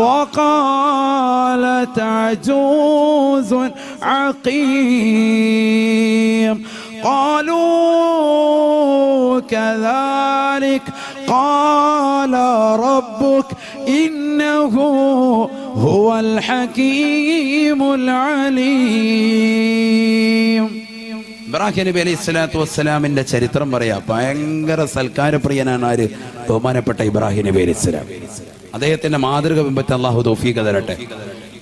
وقالت عجوز عقيم قالوا كذلك قال ربك إنه هو الحكيم العليم. ഇബ്രാഹിം നബി അലൈഹി സ്വലാത്തു വസ്സലാമിന്റെ ചരിത്രം പറയാ. ഭയങ്കര സൽക്കാരപ്രിയനാണ് ആര്? ബഹുമാനപ്പെട്ട ഇബ്രാഹിം നബി അലൈഹി സ്വലാം. അദ്ദേഹത്തിന്റെ മാതൃക പിൻപറ്റി അള്ളാഹു തൗഫീഖ് തരട്ടെ.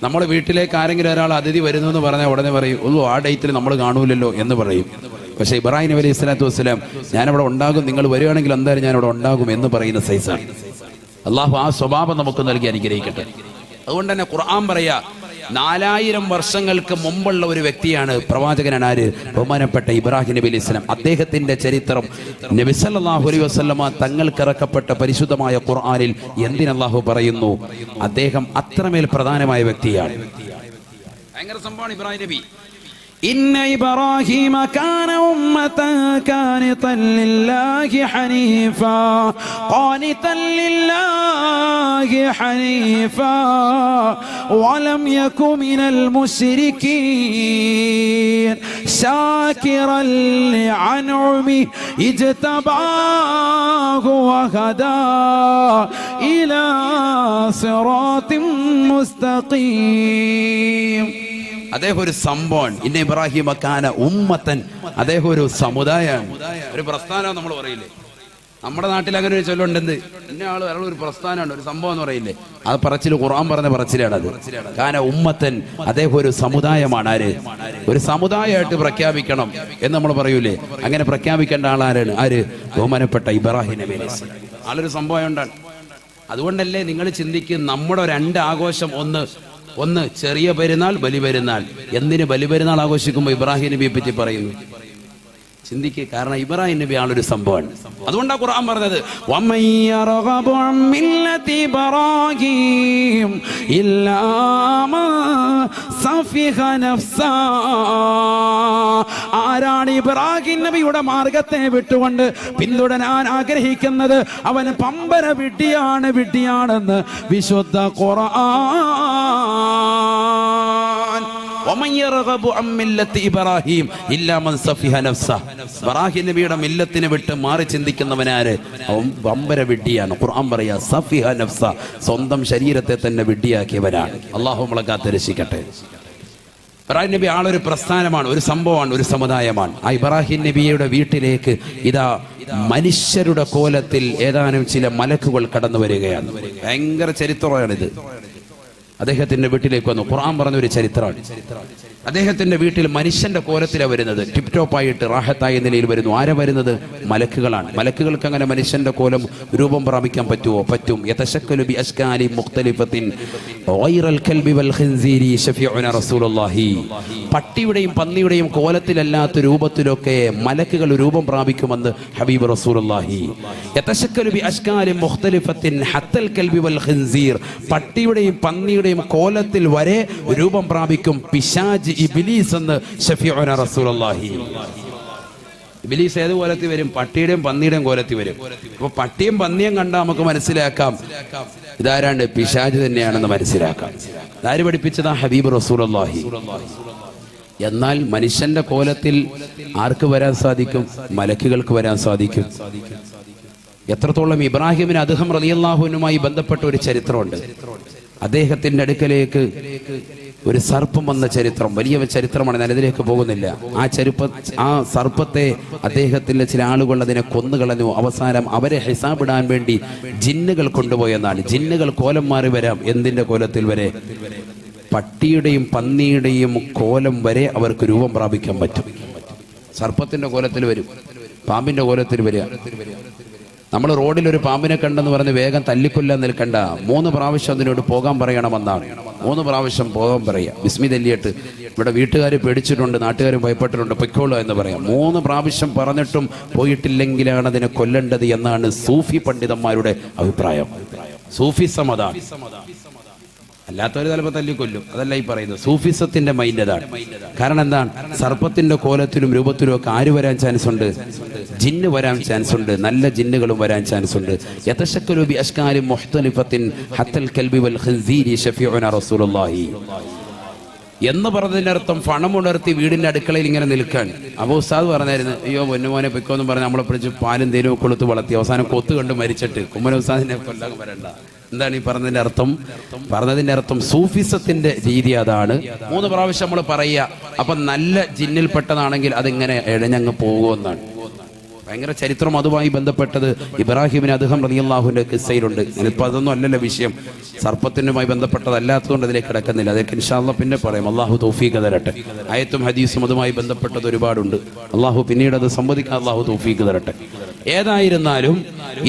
നമ്മുടെ വീട്ടിലേക്ക് ആരെങ്കിലും ഒരാൾ അതിഥി വരുന്നു എന്ന് പറഞ്ഞാൽ ഉടനെ പറയും, ഓ ആ ഡേറ്റിൽ നമ്മൾ കാണൂലല്ലോ എന്ന് പറയും. പക്ഷെ ഇബ്രാഹിം നബി അലൈഹി സ്വലാത്തു വസ്സലാം ഞാനവിടെ ഉണ്ടാകും, നിങ്ങൾ വരികയാണെങ്കിൽ എന്തായാലും ഞാനവിടെ ഉണ്ടാകും എന്ന് പറയുന്ന സൈസാണ്. അള്ളാഹു ആ സ്വഭാവം നമുക്ക് നൽകി അനുഗ്രഹിക്കട്ടെ. അതുകൊണ്ട് തന്നെ ഖുർആൻ പറയാ 4000 വർഷങ്ങൾക്ക് മുമ്പുള്ള ഒരു വ്യക്തിയാണ്, പ്രവാചകനാണ് ആര്? ബഹുമാനപ്പെട്ട ഇബ്രാഹിം നബി അലൈഹി സ്വലാം. അദ്ദേഹത്തിന്റെ ചരിത്രം നബി സല്ലല്ലാഹു അലൈഹി വസല്ലമ തങ്ങൾക്ക് ഇറക്കപ്പെട്ട പരിശുദ്ധമായ ഖുർആനിൽ എന്തിനല്ലാഹു പറയുന്നു? അദ്ദേഹം അത്രമേൽ പ്രധാനമായ വ്യക്തിയാണ്. ഭയങ്കര സംഭവമാണ് ഇബ്രാഹിം നബി. إن إبراهيم كان أمة قانتا لله حنيفا قانتا لله حنيفا ولم يكن من المشركين شاكرا لأنعمه اجتباه وهداه إلى صراط مستقيم. അദ്ദേഹം ഒരു സംഭവം. ഇന്ന ഇബ്രാഹിം കാന ഉമ്മത്തൻ. അദ്ദേഹം ഒരു സമുദായമാണ്, ഒരു പ്രസ്ഥാനം. നമ്മൾ പറയില്ലേ, നമ്മുടെ നാട്ടിൽ അങ്ങനെ ഒരു ചൊല്ലുണ്ടെന്ത്, ഇന്ന ആള് വേറെ ഒരു പ്രസ്ഥാനമാണ്, ഒരു സംഭവം എന്ന് പറയില്ലേ, അത് പറച്ചിൽ ഖുർആൻ പറഞ്ഞ പറച്ചിലാണ് അത്. കാന ഉമ്മത്തൻ, അദ്ദേഹം ഒരു സമുദായമാണ്. ആര്? ഒരു സമുദായമായിട്ട് പ്രഖ്യാപിക്കണം എന്ന് നമ്മൾ പറയൂലേ, അങ്ങനെ പ്രഖ്യാപിക്കേണ്ട ആളാരാണ്? ആര്? ബഹുമാനപ്പെട്ട ഇബ്രാഹിം നബി അലൈഹി സ്വലാം. ആളൊരു സംഭവം ഉണ്ടാണ്. അതുകൊണ്ടല്ലേ നിങ്ങൾ ചിന്തിക്കും, നമ്മുടെ 2 ആഘോഷം, ഒന്ന് ചെറിയ പെരുന്നാൾ, ബലി പെരുന്നാൾ. എന്തിന് ബലി പെരുന്നാൾ ആഘോഷിക്കുമ്പോൾ ഇബ്രാഹിം നബിയെ പറ്റി പറയുന്നു? ചിന്തിക്കുക. കാരണം ഇബ്രാഹിം നബി ആളൊരു സംഭവമാണ്. അതുകൊണ്ടാണ് ഖുർആൻ പറഞ്ഞത്, വമൻ യർഗബു അൻ മില്ലതി ഇബ്രാഹിം ഇല്ലാ മൻ സഫിഹ നഫ്സാ. ആരാണ് ഇബ്രാഹിം നബിയുടെ മാർഗത്തെ വിട്ടുകൊണ്ട് പിന്തുടരാൻ ആഗ്രഹിക്കുന്നത്, അവൻ പമ്പര വിഡ്ഢിയാണെന്ന് വിശുദ്ധ ഖുർആൻ. വമൻ യർഗബു അൻ മില്ലതി ഇബ്രാഹിം ഇല്ലാ മൻ സഫിഹ നഫ്സാ. ഇബ്രാഹിം നബിയുടെ മില്ലത്തിനെ വിട്ട് മാറി ചിന്തിക്കുന്നവനാര്? അവൻ വമ്പര വിഡ്ഢിയാണ്. ഖുർആൻ പറയാ സഫിഹ നഫ്സ, സ്വന്തം ശരീരത്തെ തന്നെ വിഡ്ഢിയാക്കിയവരാണ്. അല്ലാഹു നമ്മളെ കാത്തിരക്ഷിക്കട്ടെ. ഇബ്രാഹിം നബി ആളൊരു പ്രസ്ഥാനമാണ്, ഒരു സംഭവമാണ്, ഒരു സമുദായമാണ്. ആ ഇബ്രാഹിം നബിയുടെ വീട്ടിലേക്ക് ഇതാ മനുഷ്യരുടെ കോലത്തിൽ ഏതാനും ചില മലക്കുകൾ കടന്നു വരികയാണ്. ഭയങ്കര ചരിത്രമാണിത്. അദ്ദേഹത്തിന്റെ വീട്ടിലേക്ക് വന്നു. ഖുർആൻ പറഞ്ഞൊരു ചരിത്രമാണ്. അദ്ദേഹത്തിന്റെ വീട്ടിൽ മനുഷ്യന്റെ കോലത്തിലാണ് വരുന്നത്. ടിപ് ടോപ്പായിട്ട് റാഹത്തായ നിലയിൽ വരുന്നു. ആരാ വരുന്നത്? മലക്കുകളാണ്. മലക്കുകൾക്ക് അങ്ങനെ മനുഷ്യന്റെ കോലം രൂപം പ്രാപിക്കാൻ പറ്റുമോ? പറ്റും. യതശക്കലു ബി അശ്കാലി മുഖ്തലിഫത്തിൻ ഗൈറൽ കൽബി വൽ ഖിൻസീരി ശഫീഉനാ റസൂലുള്ളാഹി. പട്ടിയുടെയും പന്നിയുടെയും കോലത്തിലല്ലാത്ത രൂപത്തിലൊക്കെ മലക്കുകൾ രൂപം പ്രാപിക്കുമെന്ന് ഹബീബ് റസൂലുള്ളാഹി. യതശക്കലു ബി അശ്കാലി മുഖ്തലിഫത്തിൻ ഹത്തൽ കൽബി വൽ ഖിൻസീർ. പട്ടിയുടെയും പന്നിയുടെയും കോലത്തിൽ വരെ രൂപം പ്രാപിക്കും പിശാച് ഇബ്ലീസ് എന്ന് ശഫീഉനാ റസൂലുള്ളാഹി. ഇബ്ലീസ് ഏത് കോലത്തിൽ വരും? പട്ടിയുടെയും പന്നിയുടെയും കോലത്തിൽ വരും. അപ്പൊ പട്ടിയും പന്നിയും കണ്ടാൽ നമുക്ക് മനസ്സിലാക്കാം ഇതാരാണ്ട്? പിശാച് തന്നെയാണെന്ന് മനസ്സിലാക്കാം. ആര് പഠിപ്പിച്ചതാ? ഹബീബ് റസൂലുള്ളാഹി. എന്നാൽ മനുഷ്യന്റെ കോലത്തിൽ ആർക്ക് വരാൻ സാധിക്കും? മലക്കുകൾക്ക് വരാൻ സാധിക്കും. എത്രത്തോളം ഇബ്രാഹിമിന് അദ്ഹം റളിയല്ലാഹു അൻഹുമായി ബന്ധപ്പെട്ട ഒരു ചരിത്രമുണ്ട്. അദ്ദേഹത്തിന്റെ അടുക്കലേക്ക് ഒരു സർപ്പം വന്ന ചരിത്രം, വലിയ ചരിത്രമാണ്. ഞാൻ അതിലേക്ക് പോകുന്നില്ല. ആ സർപ്പത്തെ അദ്ദേഹത്തിന്റെ ചില ആളുകൾ അതിനെ കൊന്നുകളഞ്ഞു. അവസാനം അവരെ ഹിസാബിടാൻ വേണ്ടി ജിന്നുകൾ കൊണ്ടുപോയെന്നാണ്. ജിന്നുകൾ കോലം മാറി വരാം. എന്തിന്റെ കോലത്തിൽ വരെ? പട്ടിയുടെയും പന്നിയുടെയും കോലം വരെ അവർക്ക് രൂപം പ്രാപിക്കാൻ പറ്റും. സർപ്പത്തിന്റെ കോലത്തിൽ വരും, പാമ്പിന്റെ കോലത്തിൽ വരിക. നമ്മൾ റോഡിൽ ഒരു പാമ്പിനെ കണ്ടെന്ന് പറഞ്ഞ് വേഗം തല്ലിക്കൊല്ലാൻ നിൽക്കണ്ട. 3 പ്രാവശ്യം അതിനോട് പോകാൻ പറയണമെന്നാണ്. 3 പ്രാവശ്യം പോകാൻ പറയുക. ബിസ്മി തല്ലിയിട്ട് ഇവിടെ വീട്ടുകാർ പേടിച്ചിട്ടുണ്ട്, നാട്ടുകാർ ഭയപ്പെട്ടിട്ടുണ്ട്, പൊയ്ക്കോളൂ എന്ന് പറയാം. 3 പ്രാവശ്യം പറഞ്ഞിട്ടും പോയിട്ടില്ലെങ്കിലാണ് അതിനെ കൊല്ലേണ്ടത് എന്നാണ് സൂഫി പണ്ഡിതന്മാരുടെ അഭിപ്രായം. സൂഫിസം അതാണ്. അല്ലാത്തവർ ചിലപ്പോൾ തല്ലിക്കൊല്ലും, അതല്ല ഈ പറയുന്നത്. സൂഫിസത്തിന്റെ മൈൻഡ് അതാണ്. കാരണം എന്താണ്? സർപ്പത്തിന്റെ കോലത്തിലും രൂപത്തിലും ഒക്കെ ആര് വരാൻ ചാൻസ് ഉണ്ട്? ജിന്ന് വരാൻ ചാൻസ് ഉണ്ട്. നല്ല ജിന്നുകളും വരാൻ ചാൻസ് ഉണ്ട്. യതശക്കലു ബി അശ്കാലി മുഖ്തലിഫത്തിൻ ഹത്തൽ കൽബി വൽ ഖിൻസീരി ശഫീഉനാ റസൂലുള്ളാഹി. എന്ന് പറഞ്ഞതിൻ്റെ അർത്ഥം പണമുണർത്തി വീടിൻ്റെ അടുക്കളയിൽ ഇങ്ങനെ നിൽക്കാൻ. അപ്പോൾ ഉസ്താദ് പറഞ്ഞായിരുന്നു, അയ്യോ പൊന്നുമോനെ പൊയ്ക്കോന്നും പറഞ്ഞ് നമ്മളെ പിടിച്ച് പാലും തേനും കൊളുത്ത് വളർത്തി അവസാനം കൊത്ത് കണ്ട് മരിച്ചിട്ട് കുമ്മന ഉസ്താദിനെ കൊല്ലാൻ വരണ്ട. എന്താണ് ഈ പറഞ്ഞതിൻ്റെ അർത്ഥം? പറഞ്ഞതിൻ്റെ അർത്ഥം സൂഫിസത്തിന്റെ രീതി അതാണ്. 3 പ്രാവശ്യം നമ്മൾ പറയുക. അപ്പം നല്ല ജിന്നിൽപ്പെട്ടതാണെങ്കിൽ അതിങ്ങനെ ഇഴഞ്ഞങ്ങ് പോകുമെന്നാണ്. ഭയങ്കര ചരിത്രം അതുമായി ബന്ധപ്പെട്ടത് ഇബ്രാഹിമിന് അദ്ഹം റളിയല്ലാഹുവിന്റെ കിസ്സയിലുണ്ട്. ഇനിയിപ്പോൾ അതൊന്നും അല്ലല്ലോ വിഷയം, സർപ്പത്തിനുമായി ബന്ധപ്പെട്ടതല്ലാത്തതുകൊണ്ട് അതിലേക്ക് കിടക്കുന്നില്ല. അതൊക്കെ ഇൻഷാ അല്ലാഹ് പിന്നെ പറയാം. അള്ളാഹു തൗഫീഖ് തരട്ടെ. ആയത്തും ഹദീസും അതുമായി ബന്ധപ്പെട്ടത് ഒരുപാടുണ്ട്. അള്ളാഹു പിന്നീട് അത് സംവദിക്കാൻ അള്ളാഹു തൗഫീഖ് തരട്ടെ. ഏതായിരുന്നാലും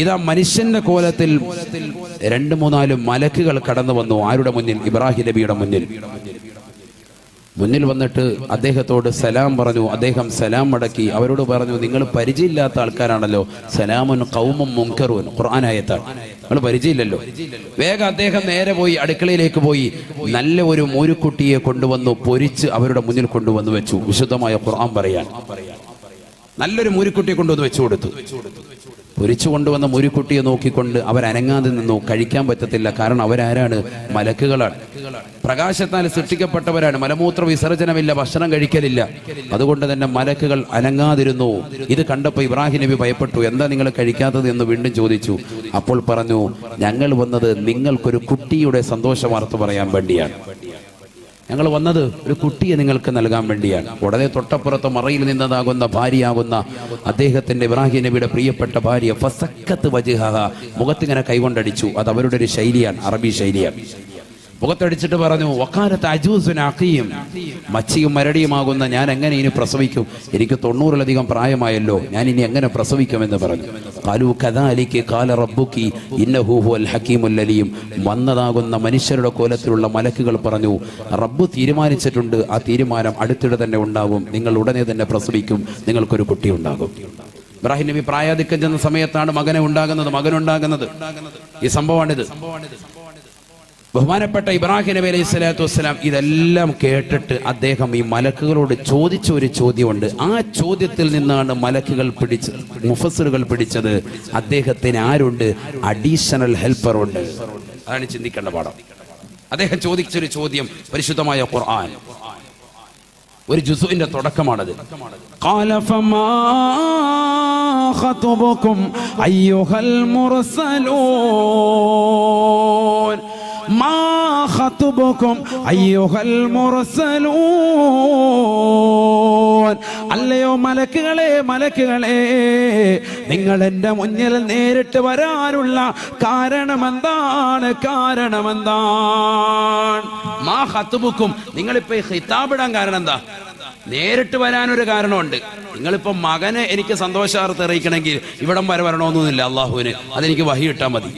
ഇതാ മനുഷ്യന്റെ കോലത്തിൽ 2-3-4 മലക്കുകൾ കടന്നു വന്നു. ആരുടെ മുന്നിൽ? ഇബ്രാഹിം നബിയുടെ മുന്നിൽ വന്നിട്ട് അദ്ദേഹത്തോട് സലാം പറഞ്ഞു. അദ്ദേഹം സലാം മടക്കി. അവരോട് പറഞ്ഞു, നിങ്ങൾ പരിചയമില്ലാത്ത ആൾക്കാരാണല്ലോ. സലാമുൻ ഖൗമുൻ മുൻകറൂൻ, ഖുർആനായത്താണ്. നിങ്ങൾ പരിചയമില്ലല്ലോ. വേഗം അദ്ദേഹം നേരെ പോയി അടുക്കളയിലേക്ക് പോയി നല്ല ഒരു മോരുക്കുട്ടിയെ കൊണ്ടുവന്നു പൊരിച്ച് അവരുടെ മുന്നിൽ കൊണ്ടുവന്നു വെച്ചു. വിശുദ്ധമായ ഖുർആൻ പറയാൻ നല്ലൊരു മൂരിക്കുട്ടിയെ കൊണ്ടുവന്ന് വെച്ചു കൊടുത്തു. പൊരിച്ചു കൊണ്ടുവന്ന മുരിക്കുട്ടിയെ നോക്കിക്കൊണ്ട് അവരനങ്ങാതെ നിന്നു. കഴിക്കാൻ പറ്റത്തില്ല, കാരണം അവരാരാണ്? മലക്കുകളാണ്. പ്രകാശത്താൽ സൃഷ്ടിക്കപ്പെട്ടവരാണ്. മലമൂത്ര വിസർജനമില്ല, ഭക്ഷണം കഴിക്കലില്ല. അതുകൊണ്ട് തന്നെ മലക്കുകൾ അനങ്ങാതിരുന്നു. ഇത് കണ്ടപ്പോൾ ഇബ്രാഹിം നബി ഭയപ്പെട്ടു. എന്താ നിങ്ങൾ കഴിക്കാത്തത് എന്ന് വീണ്ടും ചോദിച്ചു. അപ്പോൾ പറഞ്ഞു, ഞങ്ങൾ വന്നത് നിങ്ങൾക്കൊരു കുട്ടിയുടെ സന്തോഷ വാർത്ത പറയാൻ വേണ്ടിയാണ്. ഞങ്ങൾ വന്നത് ഒരു കുട്ടിയെ നിങ്ങൾക്ക് നൽകാൻ വേണ്ടിയാണ്. ഉടനെ തൊട്ടപ്പുറത്ത് മറയിൽ നിന്നതാകുന്ന ഭാര്യയാകുന്ന അദ്ദേഹത്തിന്റെ ഇബ്രാഹിം നബിയുടെ പ്രിയപ്പെട്ട ഭാര്യ ഫസക്കത്ത് വജ്ഹഹ, മുഖത്തിങ്ങനെ കൈകൊണ്ടടിച്ചു. അത് അവരുടെ ഒരു ശൈലിയാണ്, അറബി ശൈലിയാണ്. മുഖത്തടിച്ചിട്ട് പറഞ്ഞു, വഖാലത്ത് അജൂസുൻ അഖീം, മച്ചിയും മരടിയുമാകുന്ന ഞാൻ എങ്ങനെ ഇനി പ്രസവിക്കും? എനിക്ക് 90-ലധികം പ്രായമായല്ലോ, ഞാൻ ഇനി എങ്ങനെ പ്രസവിക്കുമെന്ന് പറഞ്ഞു. ഖാലൂ കദാലിക ഖാല റബ്ബുകി ഇന്നഹു ഹുവൽ ഹകീമുൽ അലീം. വന്നതാകുന്ന മനുഷ്യരുടെ കോലത്തിലുള്ള മലക്കുകൾ പറഞ്ഞു, റബ്ബ് തീരുമാനിച്ചിട്ടുണ്ട്, ആ തീരുമാനം അടുത്തിടെ തന്നെ ഉണ്ടാകും. നിങ്ങൾ ഉടനെ തന്നെ പ്രസവിക്കും, നിങ്ങൾക്കൊരു കുട്ടി ഉണ്ടാകും. ഇബ്രാഹിം നബി പ്രായാധിക്യം ചെന്ന സമയത്താണ് മകനുണ്ടാകുന്നത്. ഈ സംഭവമാണിത്. ബഹുമാനപ്പെട്ട ഇബ്രാഹിം നബി അലൈഹി സ്വലാത്തു വസ്സലാം ഇതെല്ലാം കേട്ടിട്ട് അദ്ദേഹം ഈ മലക്കുകളോട് ചോദിച്ച ഒരു ചോദ്യമുണ്ട്. ആ ചോദ്യത്തിൽ നിന്നാണ് മലക്കുകൾ മുഫസ്സിറുകൾ പിടിച്ചത്, അദ്ദേഹത്തിന് ആരുണ്ട്? അഡീഷണൽ ഹെൽപ്പർ ഉണ്ട്. അതാണ് ചിന്തിക്കേണ്ട പാഠം. അദ്ദേഹം ചോദിച്ചൊരു ചോദ്യം പരിശുദ്ധമായ ഖുർആൻ ഒരു ജുസുവിന്റെ തുടക്കമാണത്. ഖാല ഫമാ ഖതുബുകും അയ്യുഹൽ മുർസലൂൻ, മാ ഖതുബുകും അയ്യുഹൽ മുർസലൂൻ. അല്ലയോ മലക്കുകളെ, നിങ്ങൾ എൻ്റെ മുന്നിൽ നേരിട്ട് വരാനുള്ള കാരണമെന്താണ്? മാ ഖതുബുകും, നിങ്ങളിപ്പോ ഖിതാബിടാൻ കാരണം എന്താ? നേരിട്ട് വരാനൊരു കാരണമുണ്ട്. നിങ്ങളിപ്പോ മകനെ എനിക്ക് സന്തോഷാർത്ഥം അറിയിക്കണമെങ്കിൽ ഇവിടം വരെ വരണമെന്നൊന്നുമില്ല. അള്ളാഹുവിന് അതെനിക്ക് വഹി ഇട്ടാൽ മതി,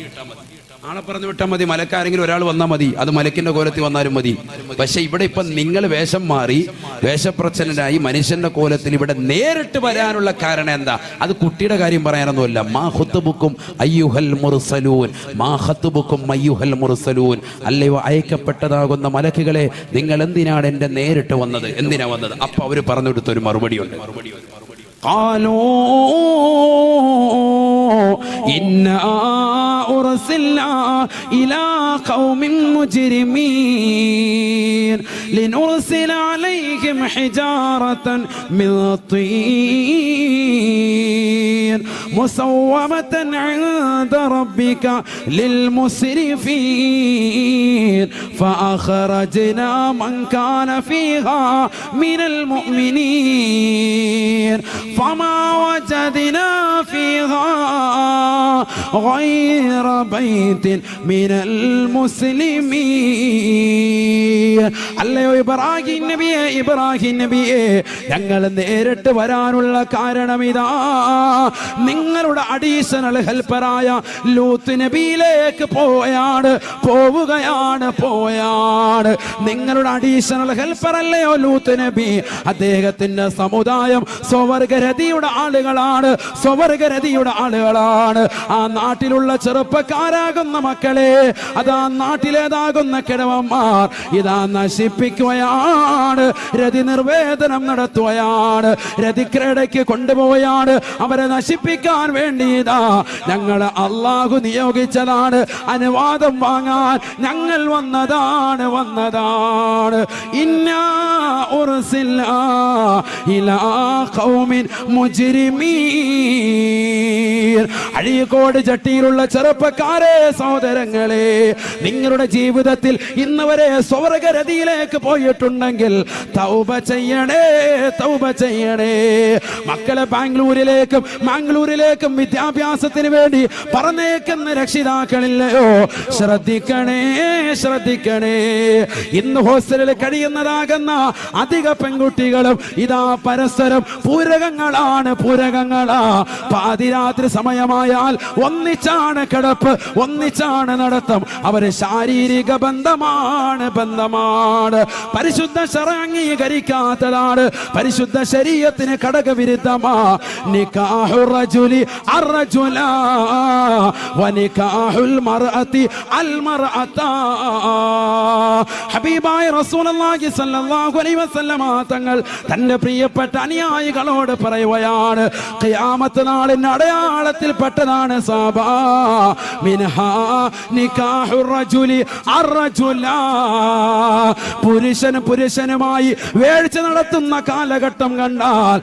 ആളെ പറഞ്ഞു വിട്ടാൽ മതി, മലക്കാരെങ്കിലും ഒരാൾ വന്നാൽ മതി, അത് മലക്കിന്റെ കോലത്തിൽ വന്നാലും മതി. പക്ഷെ ഇവിടെ ഇപ്പൊ നിങ്ങൾ വേഷം മാറി വേഷപ്രച്ഛന്നനായി മനുഷ്യന്റെ കോലത്തിൽ ഇവിടെ നേരിട്ട് വരാനുള്ള കാരണം എന്താ? അത് കുട്ടിയുടെ കാര്യം പറയാനൊന്നുമല്ല. മാ ഖുതുബുക്കും അയ്യുഹൽ മുർസലൂൻ, മാ ഖതുബുക്കും അയ്യുഹൽ മുർസലൂൻ. അല്ലയോ അയക്കപ്പെട്ടതാകുന്ന മലക്കുകളെ, നിങ്ങൾ എന്തിനാണ് എന്റെ നേരിട്ട് വന്നത്? എന്തിനാ വന്നത്? അപ്പൊ അവര് പറഞ്ഞു കൊടുത്തൊരു മറുപടിയുണ്ട്. إنا أرسلنا إلى قوم مجرمين لنرسل عليهم حجارة من طين مسومة عند ربك للمسرفين فأخرجنا من كان فيها من المؤمنين فما وجدنا فيها غير بيت من المسلمين. അല്ലയോ ഇബ്രാഹിം നബിയെ, ഞങ്ങൾ നേരിട്ട് വരാനുള്ള കാരണം ഇതാ. നിങ്ങളുടെ അഡീഷണൽ ഹെൽപ്പറായ ലൂത്ത് നബിയിലേക്ക് പോവുകയാണ്. നിങ്ങളുടെ അഡീഷണൽ ഹെൽപ്പർ അല്ലയോ ലൂത്ത് നബി? അദ്ദേഹത്തിന്റെ സമുദായം സ്വവർഗരതിയുടെ ആളുകളാണ്. ആ നാട്ടിലുള്ള ചെറുപ്പക്കാരാകുന്ന മക്കളെ, അതാ നാട്ടിലേതാകുന്ന കിഴവന്മാർ ഇതാ നശിപ്പിക്കുകയാണ്, രതി നിർവേദനം നടത്തുകയാണ്, രതിക്രീഡയ്ക്ക് കൊണ്ടുപോയാണ് അവരെ നശിപ്പിക്കാൻ വേണ്ടി. ഇതാ ഞങ്ങൾ അള്ളാഹു നിയോഗിച്ചതാണ്, അനുവാദം വാങ്ങാൻ ഞങ്ങൾ വന്നതാണ്. ഇന്നാ ഉർസിൽനാ ഇലാ ഖൗമിൻ മുജ്രിമീൻ. അഴീക്കോട് ചട്ടിയിലുള്ള ചെറുപ്പക്കാരെ, സഹോദരങ്ങളെ, നിങ്ങളുടെ ജീവിതത്തിൽ ഇന്ന് വരെ സ്വർഗരതിയിലേക്ക് പോയിട്ടുണ്ടെങ്കിൽ തൗബ ചെയ്യണേ. മക്കളെ ബാംഗ്ലൂരിലേക്കും വിദ്യാഭ്യാസത്തിന് വേണ്ടി പറഞ്ഞേക്കുന്ന രക്ഷിതാക്കളില്ലയോ? ശ്രദ്ധിക്കണേ. ഇന്ന് ഹോസ്റ്റലിൽ കഴിയുന്നതാകുന്ന അധിക പെൺകുട്ടികളും ഇതാ പരസ്പരം പൂരകങ്ങളാ. പാതിരാത്രി സമയമായാൽ ഒന്നിച്ചാണ് കിടപ്പ്, ഒന്നിച്ചാണ് നടത്തം. അവര് ശാരീരിക ബന്ധമാണ്. പരിശുദ്ധ ശറഅ് അംഗീകരിക്കാത്തതാണ്, പരിശുദ്ധ ശരീഅത്തിന് ഘടകവിരുദ്ധമാ. നികാഹുർ റജുലി അർറജുലാ വനികാഹുൽ മർഅതി അൽമർഅതാ. ഹബീബായ റസൂലുള്ളാഹി സ്വല്ലല്ലാഹു അലൈഹി വസല്ലമ തങ്ങൾ തന്റെ പ്രിയപ്പെട്ട അനുയായികളോട് പറയുകയാണ്, ഖിയാമത്ത് നാളിന്റെ അടയാളത്തിൽപ്പെട്ടതാണ് സഹാബാ, മിൻഹാ നികാഹുർ റജുലി അർറജുലാ. പുരുഷനുമായി വേഴ്ച നടത്തുന്ന കാലഘട്ടം കണ്ടാൽ,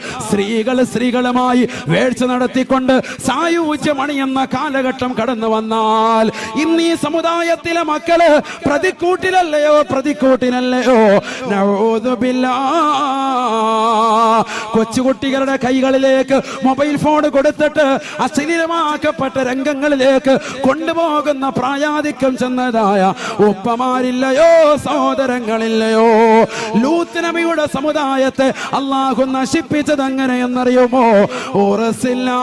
സ്ത്രീകളുമായി വേഴ്ച നടത്തിക്കൊണ്ട് സായൂജ്യമണിയുന്ന കാലഘട്ടം കടന്നു വന്നാൽ, ഇന്ന് ഈ സമുദായത്തിലെ മക്കള് പ്രതിക്കൂട്ടിലല്ലയോ? നഊദു ബില്ലാഹ്. കൊച്ചുകുട്ടികളുടെ കൈകളിലേക്ക് മൊബൈൽ ഫോൺ കൊടുത്തിട്ട് അശ്ലീലമാക്കപ്പെട്ട രംഗങ്ങളിലേക്ക് കൊണ്ടുപോകുന്ന പ്രായാധിക്യം ചെന്നതായ ഉപ്പമാരില്ലയോ? സഹോദരങ്ങളില്ലയോ? ലൂത്ത് നബിയുടെ സമുദായത്തെ അല്ലാഹു നശിപ്പിച്ചത് എങ്ങനെയെന്നറിയുമോ? ഉർസിൽനാ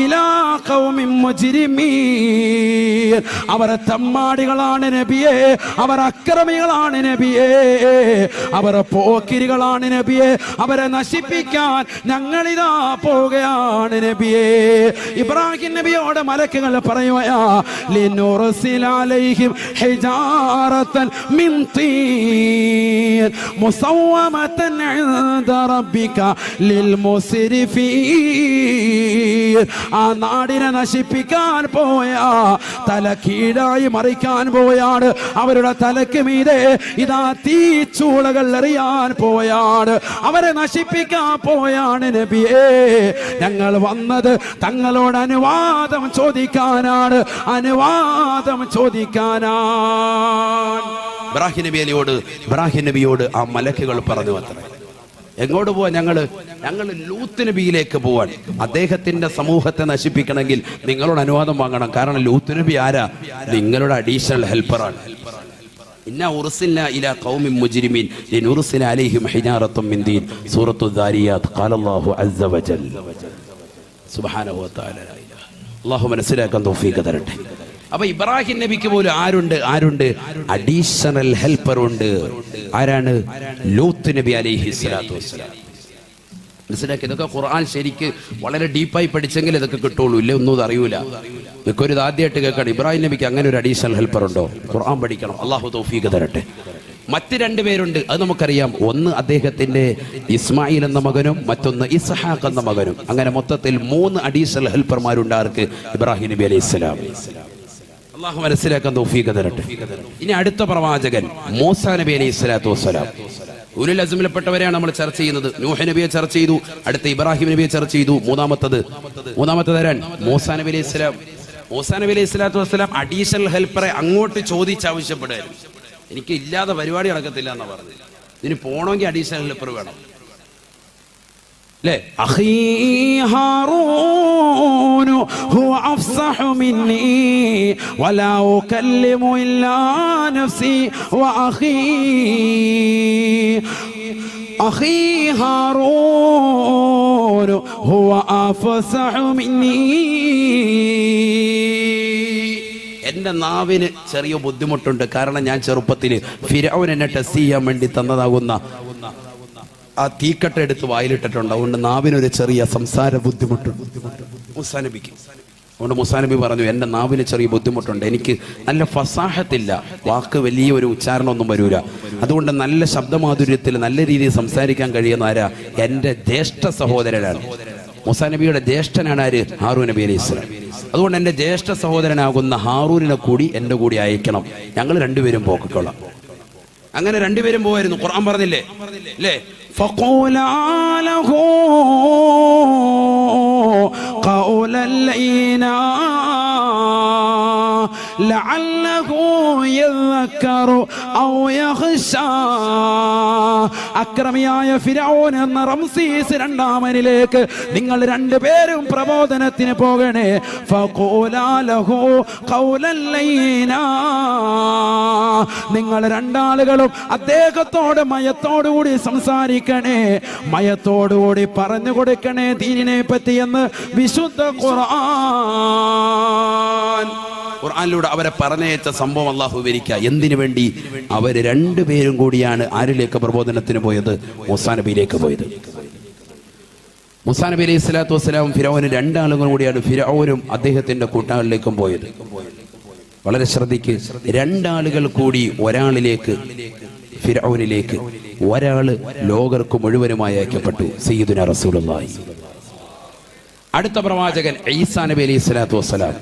ഇലാ ഖൗമിൻ മുജ്രിമീൻ. അവർ തമ്മാടികളാണ് നബിയേ, അവർ അക്രമികളാണ് നബിയേ, അവർ പോക്കിരികളാണ് നബിയേ, അവരെ നശിപ്പിക്കാൻ ഞങ്ങളിതാ പോവുകയാണ് നബിയേ. ഇബ്രാഹിം നബിയോട് മലക്കുകൾ പറയുകയാ, ലിനുർസില അലൈഹിം ഹിജാറത്തൻ മിൻ തീൻ മുസവ്വമതൻ ഇൻദ റബ്ബിക ലിൽ മുസ്രിഫീൻ. ആ നാടിനെ നശിപ്പിക്കാൻ പോയാ, തല കീഴായി മറിക്കാൻ പോയാണ്, അവരുടെ തലക്ക് മീതെ ഇതാ തീച്ചൂളകൾ എറിയാൻ പോയാണ്, അവരെ നശിപ്പിക്കാൻ പോയാണ് നബിയേ. ഞങ്ങൾ വന്നത് തങ്ങളോട് അനുവാദം ചോദിക്കാനാണ്. ഇബ്രാഹിം നബിയോട് ആ മലക്കുകൾ പറഞ്ഞു അത്രേ, എങ്ങോട്ട് പോവാൻ? ഞങ്ങൾ ലൂത്ത് നബിയിലേക്ക് പോവാൻ. അദ്ദേഹത്തിന്റെ സമൂഹത്തെ നശിപ്പിക്കണമെങ്കിൽ നിങ്ങളോട് അനുവാദം വാങ്ങണം. കാരണം ലൂത്ത് നബി ആരാ? നിങ്ങളുടെ അഡീഷണൽ ഹെൽപ്പറാണ്. ഇന്നാ ഉർസിൽനാ ഇലാ ഖൗമിൻ മുജ്രിമീൻ ലിനുർസില അലൈഹിം ഹിജാറത്തും മിൻ തീൻ. സൂറത്തു ദാരിയാത്ത്. ഖാലല്ലാഹു അസ്സ വജൽ. സുബ്ഹാനഹു വ തആല. അല്ലാഹു മനസ്സിലാക്കാൻ തൗഫീഖ് തരട്ടെ. അപ്പൊ ഇബ്രാഹിം നബിക്ക് പോലും ആരുണ്ട്? അഡീഷണൽ ഹെൽപ്പർ ഉണ്ട്. ആരാണ്? ലൂത്ത് നബി അലൈഹി സ്വലാത്തു വസ്സലാം. മനസ്സിലാക്കി? ഇതൊക്കെ ഖുർആൻ ശരിക്ക് വളരെ ഡീപ്പായി പഠിച്ചെങ്കിൽ ഇതൊക്കെ കിട്ടുള്ളൂ, ഇല്ല ഒന്നും അറിയൂല. മിക്കൊരു ആദ്യമായിട്ട് കേൾക്കണം ഇബ്രാഹിം നബിക്ക് അങ്ങനെ ഒരു അഡീഷണൽ ഹെൽപ്പർ ഉണ്ടോ. ഖുർആൻ പഠിക്കണം. അള്ളാഹു തൗഫീഖ് തരട്ടെ. മറ്റ് രണ്ടുപേരുണ്ട്, അത് നമുക്കറിയാം. ഒന്ന് അദ്ദേഹത്തിന്റെ ഇസ്മായിൽ എന്ന മകനും മറ്റൊന്ന് ഇസ്ഹാഖ് എന്ന മകനും. അങ്ങനെ മൊത്തത്തിൽ 3 അഡീഷണൽ ഹെൽപ്പർമാരുണ്ട് ആർക്ക്? ഇബ്രാഹിം നബി അലൈഹി സ്വലാം. അള്ളാഹു മനസ്സിലാക്കാൻ തൗഫീഖ് തരട്ടെ. ഇനി അടുത്ത പ്രവാചകൻ മൂസാ നബി അലൈഹി സ്വലാത്തു വസ്സലാം. ഉലുൽ അസ്മിൽപ്പെട്ടവരെയാണ് നമ്മൾ ചർച്ച ചെയ്യുന്നത്. നൂഹ് നബിയെ ചർച്ച ചെയ്തു, അടുത്ത ഇബ്രാഹിം നബിയെ ചർച്ച ചെയ്തു. മൂന്നാമത്തത് ആരാണ്? മൂസാ നബി അലൈഹി സ്വലാം. മൂസാ നബി അലൈഹി സ്വലാത്തു വസ്സലാം അഡീഷണൽ ഹെൽപ്പറെ അങ്ങോട്ട് ചോദിച്ചാവശ്യപ്പെടുകയായിരുന്നു. എനിക്ക് ഇല്ലാതെ പരിപാടി നടക്കത്തില്ല എന്നാ പറഞ്ഞില്ല. ഇതിന് പോണമെങ്കിൽ അഡീഷണൽ ഹെൽപ്പർ വേണം. أخي هارون هو أفصح مني ولا أكلم إلا نفسي أخي هارون هو أفصح مني. എന്റെ നാവിന് ചെറിയ ബുദ്ധിമുട്ടുണ്ട്. കാരണം ഞാൻ ചെറുപ്പത്തിൽ ഫിർഔൻ എന്നെ ടെസ്റ്റ് ചെയ്യാൻ വേണ്ടി തന്നതാകുന്ന ആ തീക്കട്ട എടുത്ത് വായിലിട്ടിട്ടുണ്ട്. അതുകൊണ്ട് നാവിനൊരു ചെറിയ സംസാര ബുദ്ധിമുട്ടുണ്ട് മൂസാ നബിക്ക്. അതുകൊണ്ട് മൂസാ നബി പറഞ്ഞു, എൻ്റെ നാവിന് ചെറിയ ബുദ്ധിമുട്ടുണ്ട്, എനിക്ക് നല്ല ഫസാഹത്തില്ല, വാക്ക് വലിയ ഒരു ഉച്ചാരണമൊന്നും വരൂല, അതുകൊണ്ട് നല്ല ശബ്ദമാധുര്യത്തിൽ നല്ല രീതിയിൽ സംസാരിക്കാൻ കഴിയുന്ന ആരാ? എൻ്റെ ജ്യേഷ്ഠ സഹോദരനാണ്. മൂസാ നബിയുടെ ജ്യേഷ്ഠനാണ് ആര്? ഹാറൂൻ നബി അലൈഹി സ്വലാം. അതുകൊണ്ട് എൻ്റെ ജ്യേഷ്ഠ സഹോദരനാകുന്ന ഹാറൂനിനെ കൂടി എൻ്റെ കൂടി അയക്കണം, ഞങ്ങൾ രണ്ടുപേരും പോക്കൊള്ളാം. അങ്ങനെ രണ്ടുപേരും പോവായിരുന്നു. ഖുർആൻ പറഞ്ഞില്ലേ അല്ലേ? فقولا له قولا لينا لعله يذكر أو يخشى. അക്രമിയായ ഫിർഔൻ എന്ന റംസീസ് രണ്ടാമനിലേക്ക് നിങ്ങൾ രണ്ടുപേരും പ്രബോധനത്തിന് പോകണേ. ഫഖൂലാ ലഹു ഖൗലൻ ലൈനാ, നിങ്ങൾ രണ്ടാളുകളും അദ്ദേഹത്തോട് മയത്തോടുകൂടി സംസാരിക്കണേ, മയത്തോടുകൂടി പറഞ്ഞു കൊടുക്കണേ ദീനിനെ പറ്റി എന്ന് വിശുദ്ധ ഖുർആൻ. ഖുർആനിലൂടെ അവരെ പറഞ്ഞയച്ച സംഭവം അള്ളാഹു വിവരിക്കുക. എന്തിനു വേണ്ടി? അവർ രണ്ടുപേരും കൂടിയാണ് ആരിലേക്ക് പ്രബോധനത്തിന് പോയത്? മൂസാ നബിയിലേക്ക് പോയത്. മൂസാ നബി അലൈഹി സ്വലാത്തു വസ്സലാമും ഫിർഔനും രണ്ടാളുകളും കൂടിയാണ് ഫിർഔനും അദ്ദേഹത്തിന്റെ കൂട്ടാളിലേക്കും പോയത്. വളരെ ശ്രദ്ധിക്ക്, രണ്ടാളുകൾ കൂടി ഒരാളിലേക്ക്, ഫിർഔനിലേക്ക്, ഒരാള് ലോകർക്ക് മുഴുവനുമായി അയക്കപ്പെട്ടു, സയ്യിദുനാ റസൂലുള്ളാഹി. അടുത്ത പ്രവാചകൻ ഈസാ നബി അലൈഹി സ്വലാത്തു വസ്സലാം.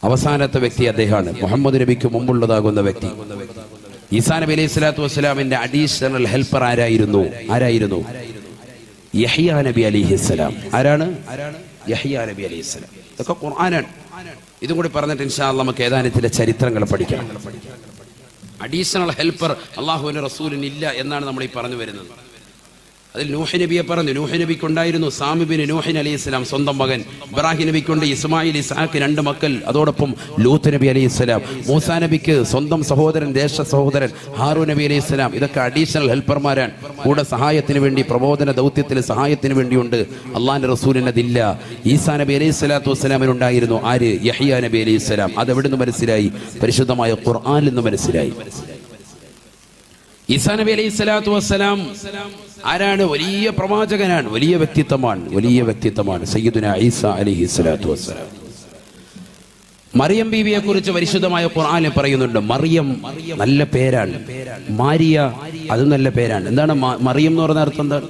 അവസാനത്തെ വ്യക്തി അദ്ദേഹമാണ്, മുഹമ്മദ് നബിക്ക് മുമ്പുള്ളതാകുന്ന വ്യക്തി. ഈസാ നബി അലൈഹി സ്വലാത്തു വസ്സലാമിന്റെ അഡീഷണൽ ഹെൽപ്പർ ആരായിരുന്നു? യഹ്യാ നബി അലൈഹിസ്സലാം. ആരാണ്? യഹ്യാ നബി അലൈഹിസ്സലാം. ഇതൊക്കെ ഖുർആനാണ്. ഇതും കൂടി പറഞ്ഞിട്ട് ഇൻഷാ അല്ലാഹ് നമുക്ക് ഏതാനും ചില ചരിത്രങ്ങൾ പഠിക്കണം. അഡീഷണൽ ഹെൽപ്പർ അള്ളാഹുവിന്റെ റസൂലിന് ഇല്ല എന്നാണ് നമ്മൾ ഈ പറഞ്ഞു വരുന്നത്. അതിൽ നൂഹ് നബിയെ പറഞ്ഞു. നൂഹ് നബിക്കുണ്ടായിരുന്നു സാമിബിൻ നൂഹിൻ അലൈഹി സ്വലാം, സ്വന്തം മകൻ. ഇബ്രാഹിം നബിക്കുണ്ട് ഇസ്മായിൽ, ഇസ്ഹാഖ്, 2 മക്കൾ. അതോടൊപ്പം ലൂത്ത് നബി അലൈഹി സ്വലാം. മൂസാ നബിക്ക് സ്വന്തം സഹോദരൻ, ജ്യേഷ്ഠ സഹോദരൻ ഹാറൂൻ നബി അലൈഹി സ്വലാം. ഇതൊക്കെ അഡീഷണൽ ഹെൽപ്പർമാരാണ്. കൂടെ സഹായത്തിന് വേണ്ടി, പ്രബോധന ദൗത്യത്തിൽ സഹായത്തിന് വേണ്ടിയുണ്ട്. അള്ളാഹിന്റെ റസൂലിന് അതില്ല. ഈസാ നബി അലൈഹി സ്വലാത്തു വസ്സലാമിനുണ്ടായിരുന്നു. ആര്? യഹ്യാ നബി അലൈഹി സ്വലാം. അതെവിടെ നിന്ന് മനസ്സിലായി? പരിശുദ്ധമായ ഖുർആനിൽ നിന്ന് മനസ്സിലായി. ഈസാ നബി അലൈഹി സ്വലാത്തു വസ്സലാം ആരാണ്? വലിയ പ്രവാചകനാണ്, വലിയ വ്യക്തിത്വമാണ് സയ്യിദുനാ ഈസാ അലൈഹി സ്വലാത്തു വസ്സലാം. മറിയം ബീവിയെ കുറിച്ച് പരിശുദ്ധമായ ഖുർആനിൽ പറയുന്നുണ്ട്. മറിയം നല്ല പേരാണ്, മാരിയ അത് നല്ല പേരാണ്. എന്താണ് മറിയം എന്ന് പറഞ്ഞ അർത്ഥം? എന്താണ്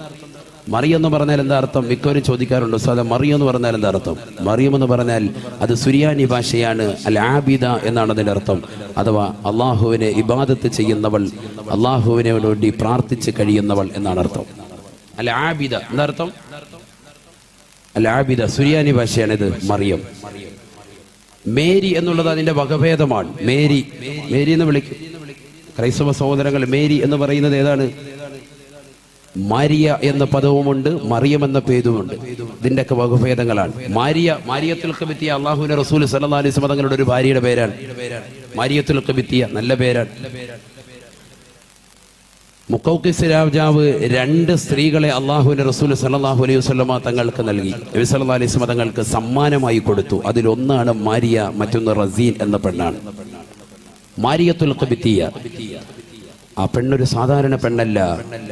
മറിയം എന്ന് പറഞ്ഞാൽ എന്താ അർത്ഥം? മിക്കവരും ചോദിക്കാറുണ്ട്, സാധാ മറിയം എന്ന് പറഞ്ഞാൽ എന്താ അർത്ഥം? മറിയം എന്ന് പറഞ്ഞാൽ അത് സുരിയാനി ഭാഷയാണ്. അൽ ആബിദ എന്നാണ് അതിൻ്റെ അർത്ഥം. അഥവാ അള്ളാഹുവിനെ ഇബാദത്ത് ചെയ്യുന്നവൾ, അള്ളാഹുവിനെ വേണ്ടി പ്രാർത്ഥിച്ച് കഴിയുന്നവൾ എന്നാണ് അർത്ഥം. അൽ ആബിദ എന്താ അർത്ഥം? അൽ ആബിദ സുരിയാനി ഭാഷയാണിത്. മറിയം. മേരി എന്നുള്ളത് അതിന്റെ വകഭേദമാണ്. മേരി എന്ന് വിളിക്കും ക്രൈസ്തവ സഹോദരങ്ങൾ. മേരി എന്ന് പറയുന്നത് ഏതാണ്? മാരിയ എന്ന പദവുമുണ്ട്, മറിയം എന്ന പേരുമുണ്ട്. ഇതിന്റെയൊക്കെ വകഭേദങ്ങളാണ്. മാരിയത്തുൽ ഖിബ്തിയ അല്ലാഹുവിന്റെ റസൂൽ സല്ലല്ലാഹു അലൈഹി വസല്ലം തങ്ങളുടെ ഒരു ഭാര്യയുടെ പേരാണ് മാരിയത്തുൽ ഖിബ്തിയ. നല്ല പേരാണ്. മുഖൗഖിസ് രാജാവ് 2 സ്ത്രീകളെ അള്ളാഹുവിന്റെ റസൂൽ സല്ലല്ലാഹു അലൈഹി വസല്ലം തങ്ങൾക്ക് നൽകി. നബി സല്ലല്ലാഹു അലൈഹി വസല്ലം തങ്ങൾക്ക് സമ്മാനമായി കൊടുത്തു. അതിലൊന്നാണ് മാരിയ, മറ്റൊന്ന് റസീൻ എന്ന പെണ്ണാണ്. മാരിയത്തുൽ ഖിബ്തിയ. ആ പെണ്ണൊരു സാധാരണ പെണ്ണല്ല,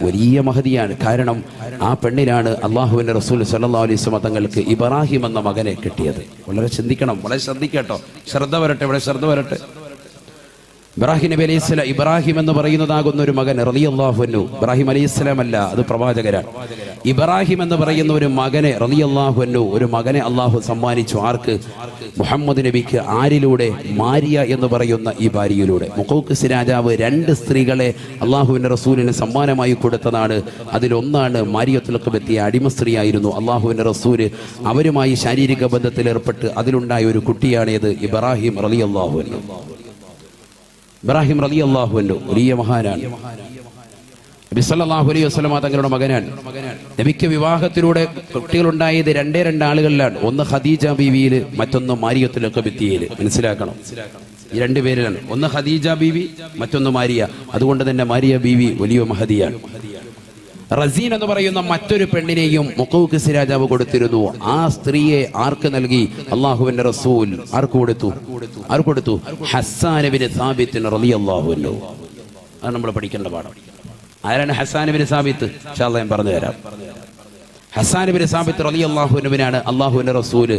വലിയ മഹതിയാണ്. കാരണം ആ പെണ്ണിലാണ് അള്ളാഹുവിന്റെ റസൂൽ സല്ലല്ലാഹു അലൈഹി വസല്ലം തങ്ങൾക്ക് ഇബ്രാഹിം എന്ന മകനെ കിട്ടിയത്. വളരെ ചിന്തിക്കണം, വളരെ ശ്രദ്ധിക്കട്ടോ. ശ്രദ്ധ വരട്ടെ. ഇബ്രാഹിം നബി അലൈഹി സ്വലാം, ഇബ്രാഹിം എന്ന് പറയുന്നതാകുന്ന ഒരു മകൻ റളിയല്ലാഹു അൻഹു, ഇബ്രാഹിം അലൈഹി സ്വലാം അല്ല, അത് പ്രവാചകരാണ്. ഇബ്രാഹിം എന്ന് പറയുന്ന ഒരു മകനെ റളിയല്ലാഹു അൻഹു, ഒരു മകനെ അള്ളാഹു സമ്മാനിച്ചു. ആർക്ക്? മുഹമ്മദ് നബിക്ക്. ആരിലൂടെ? മാരിയ എന്ന് പറയുന്ന ഈ ഭാര്യയിലൂടെ. മുഖൗഖിസ് രാജാവ് 2 സ്ത്രീകളെ അള്ളാഹുവിന്റെ റസൂലിന് സമ്മാനമായി കൊടുത്തതാണ്. അതിലൊന്നാണ് മാരിയത്തുൽ ഖിബ്തിയ. അടിമ സ്ത്രീയായിരുന്നു. അള്ളാഹുവിന്റെ റസൂല് അവരുമായി ശാരീരിക ബന്ധത്തിൽ ഏർപ്പെട്ട് അതിലുണ്ടായ ഒരു കുട്ടിയാണേത്? ഇബ്രാഹിം റളിയല്ലാഹു അൻഹു. ഇബ്രാഹിം റളിയല്ലാഹു അൻഹു വലിയ മഹാനാണ്. നബി സല്ലല്ലാഹു അലൈഹി വസല്ലം തങ്ങളുടെ മകനാണ്. നബിക്ക് വിവാഹത്തിലൂടെ കുട്ടികളുണ്ടായത് 2 ആളുകളിലാണ്. ഒന്ന് ഖദീജ ബീവിയിൽ, മറ്റൊന്ന് മാരിയത്തുൽ ഖിബ്തിയയിൽ. മനസ്സിലാക്കണം, ഈ 2 പേരിലാണ്. ഒന്ന് ഖദീജ ബീവി, മറ്റൊന്ന് മാരിയ. അതുകൊണ്ട് തന്നെ മാരിയ ബീവി വലിയ മഹദിയാണ്. റസീൻ എന്ന് പറയുന്ന മറ്റൊരു പെണ്ണിനെയും മുഖൗഖിസ് രാജാവ് കൊടുത്തിരുന്നു. ആ സ്ത്രീയെ ആർക്ക് നൽകി? അള്ളാഹുവിന്റെ റസൂൽ. ആർക്ക് കൊടുത്തു? ഹസ്സാൻ ഇബ്നു സാബിത്ത് റളിയല്ലാഹു അൻഹു. അത് നമ്മൾ പഠിക്കേണ്ട പാഠം. ആരാണ് ഹസ്സാൻ ഇബ്നു സാബിത്ത്? ഇൻഷാ അല്ലാഹ് ഞാൻ പറഞ്ഞു തരാം. ഹസ്സാൻ ഇബ്നു സാബിത്ത് റളിയല്ലാഹു അൻഹുവിനാണ് അല്ലാഹുവിന്റെ റസൂല്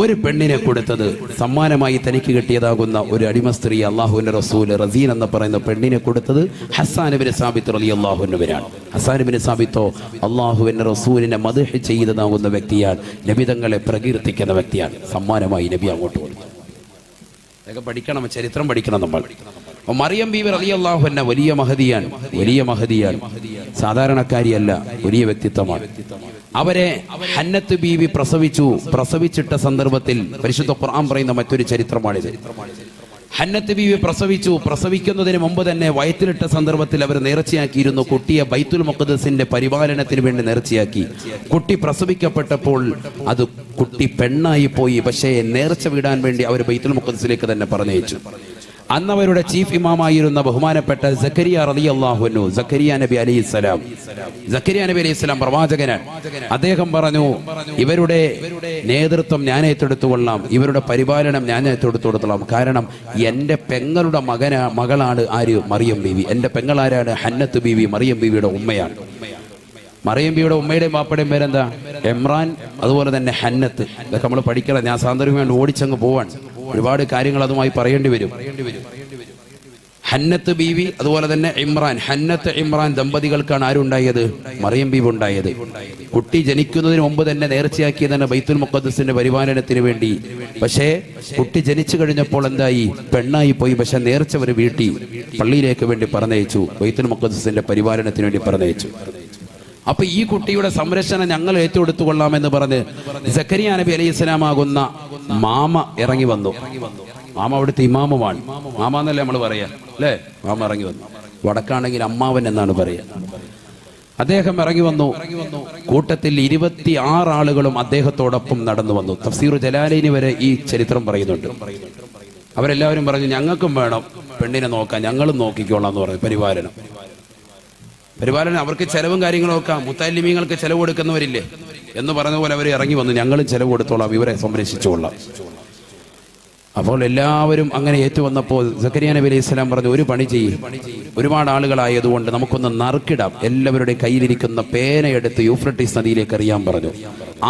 ഒരു പെണ്ണിനെ കൊടുത്തത്. സമ്മാനമായി തനിക്ക് കിട്ടിയതാകുന്ന ഒരു അടിമ സ്ത്രീ അല്ലാഹുവിന്റെ റസൂല് റസീൻ എന്ന് പറയുന്ന പെണ്ണിനെ കൊടുത്തത് ഹസ്സാൻ ഇബ്നു സാബിത്ത് റളിയല്ലാഹു അൻഹുവിനാണ്. ഹസ്സാൻ ഇബ്നു സാബിത്തോ അല്ലാഹുവിന്റെ റസൂലിനെ മദ്ഹ് ചെയ്തതാകുന്ന വ്യക്തിയാണ്, നബി തങ്ങളെ പ്രകീർത്തിക്കുന്ന വ്യക്തിയാണ്. സമ്മാനമായി നബി അങ്ങോട്ട് കൊടുത്തു. അതൊക്കെ പഠിക്കണം, ചരിത്രം പഠിക്കണം നമ്മൾ. മറിയം ബീവി റളിയല്ലാഹു അൻഹ വലിയ മഹദിയാണ്, സാധാരണക്കാരിയല്ല, വലിയ വ്യക്തിത്വമാണ്. അവരെ ഹന്നത്ത് ബീവി പ്രസവിച്ചിട്ട സന്ദർഭത്തിൽ പരിശുദ്ധ ഖുർആൻ പറയുന്ന മറ്റൊരു ചരിത്രമാണിത്. ഹന്നത്ത് ബീവി പ്രസവിക്കുന്നതിന് മുമ്പ് തന്നെ വയറ്റിലിട്ട സന്ദർഭത്തിൽ അവർ നേർച്ചയാക്കിയിരുന്നു, കുട്ടിയെ ബൈത്തുൽ മുഖദ്ദസിന്റെ പരിപാലനത്തിന് വേണ്ടി നേർച്ചയാക്കി. കുട്ടി പ്രസവിക്കപ്പെട്ടപ്പോൾ അത് കുട്ടി പെണ്ണായി പോയി. പക്ഷേ നേർച്ച വിടാൻ വേണ്ടി അവർ ബൈത്തുൽ മുഖദ്ദസിലേക്ക് തന്നെ പറഞ്ഞയച്ചു. അന്ന് അവരുടെ ചീഫ് ഇമാമായിരുന്ന ബഹുമാനപ്പെട്ട സക്കരിയ റളിയല്ലാഹു അൻഹു, സക്കരിയ നബി അലൈഹിസ്സലാം പ്രവാചകനാണ്. അദ്ദേഹം പറഞ്ഞു, ഇവരുടെ നേതൃത്വം ഞാൻ ഏറ്റെടുത്തുകൊള്ളാം, ഇവരുടെ പരിപാലനം ഞാൻ ഏറ്റെടുത്തുകൊള്ളാം. കാരണം എന്റെ പെങ്ങളുടെ മകളാണ് ആര്? മറിയം ബീവി. എന്റെ പെങ്ങളാരാണ്? ഹന്നത്ത് ബീവി, മറിയം ബീവിയുടെ ഉമ്മയാണ്. മറിയം ബീവിയുടെ ഉമ്മയുടെയും ബാപ്പയുടെയും പേരെന്താ? ഇമ്രാൻ, അതുപോലെ തന്നെ ഹന്നത്ത്. ഇതൊക്കെ നമ്മൾ പഠിക്കണം. ഞാൻ സാന്ദർഭികമായി ഓടിച്ചങ്ങ് പോവാൻ, ഒരുപാട് കാര്യങ്ങൾ അതുമായി പറയേണ്ടി വരും. ഹന്നത്ത് ബീവി അതുപോലെ തന്നെ ഇമ്രാൻ, ഹന്നത്ത് ഇമ്രാൻ ദമ്പതികൾക്കാണ് ആരുണ്ടായത്? മറിയം ബീവി ഉണ്ടായത്. കുട്ടി ജനിക്കുന്നതിന് മുമ്പ് തന്നെ നേർച്ചയാക്കിയതാണ് ബൈത്തുൽ മുഖദ്ദസിന്റെ പരിപാലനത്തിന് വേണ്ടി. പക്ഷേ കുട്ടി ജനിച്ചു കഴിഞ്ഞപ്പോൾ എന്തായി? പെണ്ണായി പോയി. പക്ഷെ നേർച്ച ഒരു വീട്ടി പള്ളിയിലേക്ക് വേണ്ടി പറഞ്ഞയച്ചു, ബൈത്തുൽ മുഖദ്ദസിന്റെ പരിപാലനത്തിന് വേണ്ടി പറഞ്ഞയച്ചു. അപ്പൊ ഈ കുട്ടിയുടെ സംരക്ഷണം ഞങ്ങൾ ഏറ്റെടുത്തു കൊള്ളാമെന്ന് പറഞ്ഞ് സക്കരിയ നബി അലൈഹിസ്സലാം ആകുന്ന മാമ ഇറങ്ങി വന്നു. മാമ അവിടുത്തെ ഇമാമുമാണ്. മാമ എന്നല്ലേ നമ്മൾ പറയാ, അല്ലേ? മാമ ഇറങ്ങി വന്നു. വടക്കാണെങ്കിൽ അമ്മാവൻ എന്നാണ് പറയാ. അദ്ദേഹം ഇറങ്ങി വന്നു. കൂട്ടത്തിൽ 26 ആളുകളും അദ്ദേഹത്തോടൊപ്പം നടന്നു വന്നു. തഫ്സീർ ജലാലൈനി വരെ ഈ ചരിത്രം പറയുന്നുണ്ട്. അവരെല്ലാവരും പറഞ്ഞു, ഞങ്ങൾക്കും വേണം പെണ്ണിനെ നോക്കാൻ, ഞങ്ങളും നോക്കിക്കോളാം എന്ന് പറഞ്ഞു. പരിപാലനം അവർക്ക് ചെലവും കാര്യങ്ങളും ഒക്കെ, മുത്തല്ലിമീങ്ങൾക്ക് ചെലവ് കൊടുക്കുന്നവരില്ലേ എന്ന് പറഞ്ഞ പോലെ അവർ ഇറങ്ങി വന്നു, ഞങ്ങളും ചെലവ് കൊടുത്തോളാം, ഇവരെ സംരക്ഷിച്ചോളാം. അപ്പോൾ എല്ലാവരും അങ്ങനെ ഏറ്റുവന്നപ്പോൾ സക്കരിയ നബി അലൈഹിസ്സലാം പറഞ്ഞു, ഒരു പണി ചെയ്യും, ഒരുപാട് ആളുകളായതുകൊണ്ട് നമുക്കൊന്ന് നറുക്കിടാം. എല്ലാവരുടെ കയ്യിലിരിക്കുന്ന പേനയെടുത്ത് യൂഫ്രട്ടീസ് നദിയിലേക്ക് എറിയാൻ പറഞ്ഞു.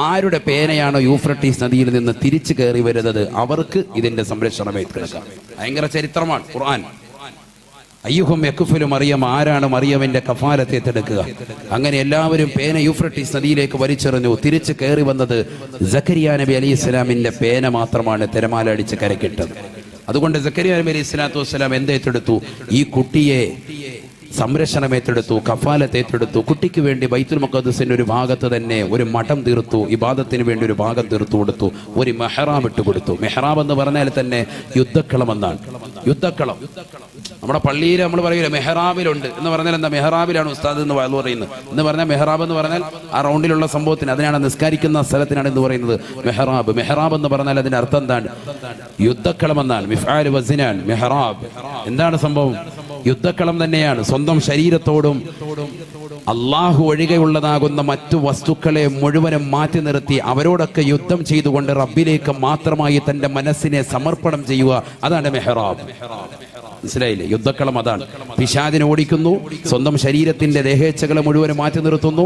ആരുടെ പേനയാണോ യൂഫ്രട്ടീസ് നദിയിൽ നിന്ന് തിരിച്ചു കയറി വരുന്നത് അവർക്ക് ഇതിന്റെ സംരക്ഷണം ഏറ്റെടുക്കാം. ഭയങ്കര ചരിത്രമാണ് ഖുർആൻ. അയ്യുഹും യക്ഫുലു മറിയം, ആരാണ് മറിയമിന്റെ കഫാലത്തെ ഏറ്റെടുക്കുക? അങ്ങനെ എല്ലാവരും പേന യൂഫ്രട്ടീസ് നദിയിലേക്ക് വലിച്ചെറിഞ്ഞു. തിരിച്ചു കയറി വന്നത് സക്കരിയ നബി അലൈഹിസ്സലാമിന്റെ പേന മാത്രമാണ് തിരമാല അടിച്ച് കരക്കിട്ടത്. അതുകൊണ്ട് സക്കരിയ നബി അലൈഹി സ്വലാത്തു വസ്സലാം എന്തേറ്റെടുത്തു? ഈ കുട്ടിയെ സംരക്ഷണം ഏറ്റെടുത്തു, കഫാലത്ത് ഏറ്റെടുത്തു. കുട്ടിക്ക് വേണ്ടി ബൈത്തുൽ മുഖദ്ദസിന്റെ ഒരു ഭാഗത്ത് തന്നെ ഒരു മഠം തീർത്തു, ഇബാദത്തിന് വേണ്ടി ഒരു ഭാഗം തീർത്തു കൊടുത്തു, ഒരു മെഹ്റാബ് ഇട്ട് കൊടുത്തു. മെഹ്റാബ് എന്ന് പറഞ്ഞാൽ തന്നെ യുദ്ധക്കളം എന്നാണ്. യുദ്ധക്കളം നമ്മുടെ പള്ളിയിൽ നമ്മൾ പറയൂല മെഹ്റാബിലുണ്ട് എന്ന് പറഞ്ഞാൽ എന്താ? മെഹ്റാബിലാണ് ഉസ്താദ് എന്ന് പറയുന്നത്. എന്ന് പറഞ്ഞാൽ മെഹ്റാബ് എന്ന് പറഞ്ഞാൽ ആ റൗണ്ടിലുള്ള സംഭവത്തിന്, അതിനാണ് നിസ്കരിക്കുന്ന സ്ഥലത്തിനാണ് എന്ന് പറയുന്നത് മെഹ്റാബ്. മെഹ്റാബ് എന്ന് പറഞ്ഞാൽ അതിന്റെ അർത്ഥം എന്താണ്? യുദ്ധക്കളം എന്നാണ്. മിഫ്ആൽ വസിനാൻ മെഹ്റാബ്. എന്താണ് സംഭവം? യുദ്ധക്കളം തന്നെയാണ്. സ്വന്തം ശരീരത്തോടും അള്ളാഹു ഒഴികെയുള്ളതാകുന്ന മറ്റു വസ്തുക്കളെ മുഴുവനും മാറ്റി നിർത്തി അവരോടൊക്കെ യുദ്ധം ചെയ്തുകൊണ്ട് റബ്ബിലേക്ക് മാത്രമായി തന്റെ മനസ്സിനെ സമർപ്പണം ചെയ്യുക. അതാണ് മെഹ്റാബ്. മനസ്സിലായില്ലേ? യുദ്ധക്കളം അതാണ്. പിശാചിനെ ഓടിക്കുന്നു, സ്വന്തം ശരീരത്തിന്റെ ദേഹേച്ഛകളെ മുഴുവനും മാറ്റി നിർത്തുന്നു.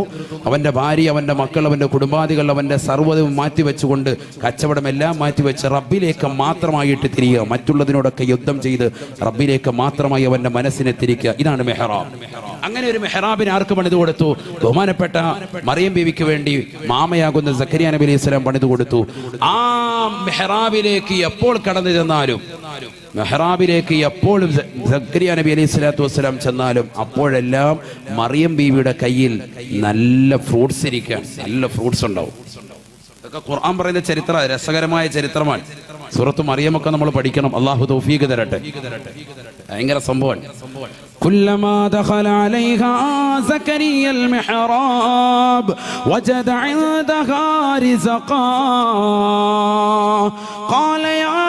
അവന്റെ ഭാര്യ, അവന്റെ മക്കൾ, അവന്റെ കുടുംബാദികൾ, അവന്റെ സർവ്വതും മാറ്റിവെച്ചുകൊണ്ട്, കച്ചവടമെല്ലാം മാറ്റിവെച്ച് റബ്ബിലേക്ക് മാത്രമായിട്ട് തിരിയുക. മറ്റുള്ളതിനോടൊക്കെ യുദ്ധം ചെയ്ത് റബ്ബിലേക്ക് മാത്രമായി അവന്റെ മനസ്സിനെ തിരിക്കുക. ഇതാണ് മെഹ്റാബ്. അങ്ങനെ ഒരു മെഹ്റാബിന് ആർക്ക് പണിതു കൊടുത്തു? ബഹുമാനപ്പെട്ട മറിയം ബീവിക്ക് വേണ്ടി മാമയാകുന്ന സക്കരിയ നബി അലൈഹി സ്വലാം പണിതു കൊടുത്തു. ആ മെഹ്റാബിലേക്ക് എപ്പോൾ കടന്നു ചെന്നാലും, മെഹ്റാബിലേക്ക് എപ്പോഴും സക്കരിയ നബി അലൈഹി സ്വലാത്തു വസ്സലാം ചെന്നാലും അപ്പോഴെല്ലാം മറിയം ബീവിയുടെ കയ്യിൽ നല്ല ഫ്രൂട്ട്സ് ഇരിക്കാൻ, നല്ല ഫ്രൂട്ട്സ് ഉണ്ടാവും. ഇതൊക്കെ ഖുർആൻ പറയുന്ന ചരിത്ര, രസകരമായ ചരിത്രമാണ്. സൂറത്ത് മറിയമൊക്കെ നമ്മൾ പഠിക്കണം. അള്ളാഹു തൗഫീഖ് തരട്ടെ. ഭയങ്കര സംഭവമാണ്. كلما دخل عليها زكريا المحراب وجد عندها رزقا قال يا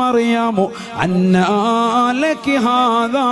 مريم أنى لك هذا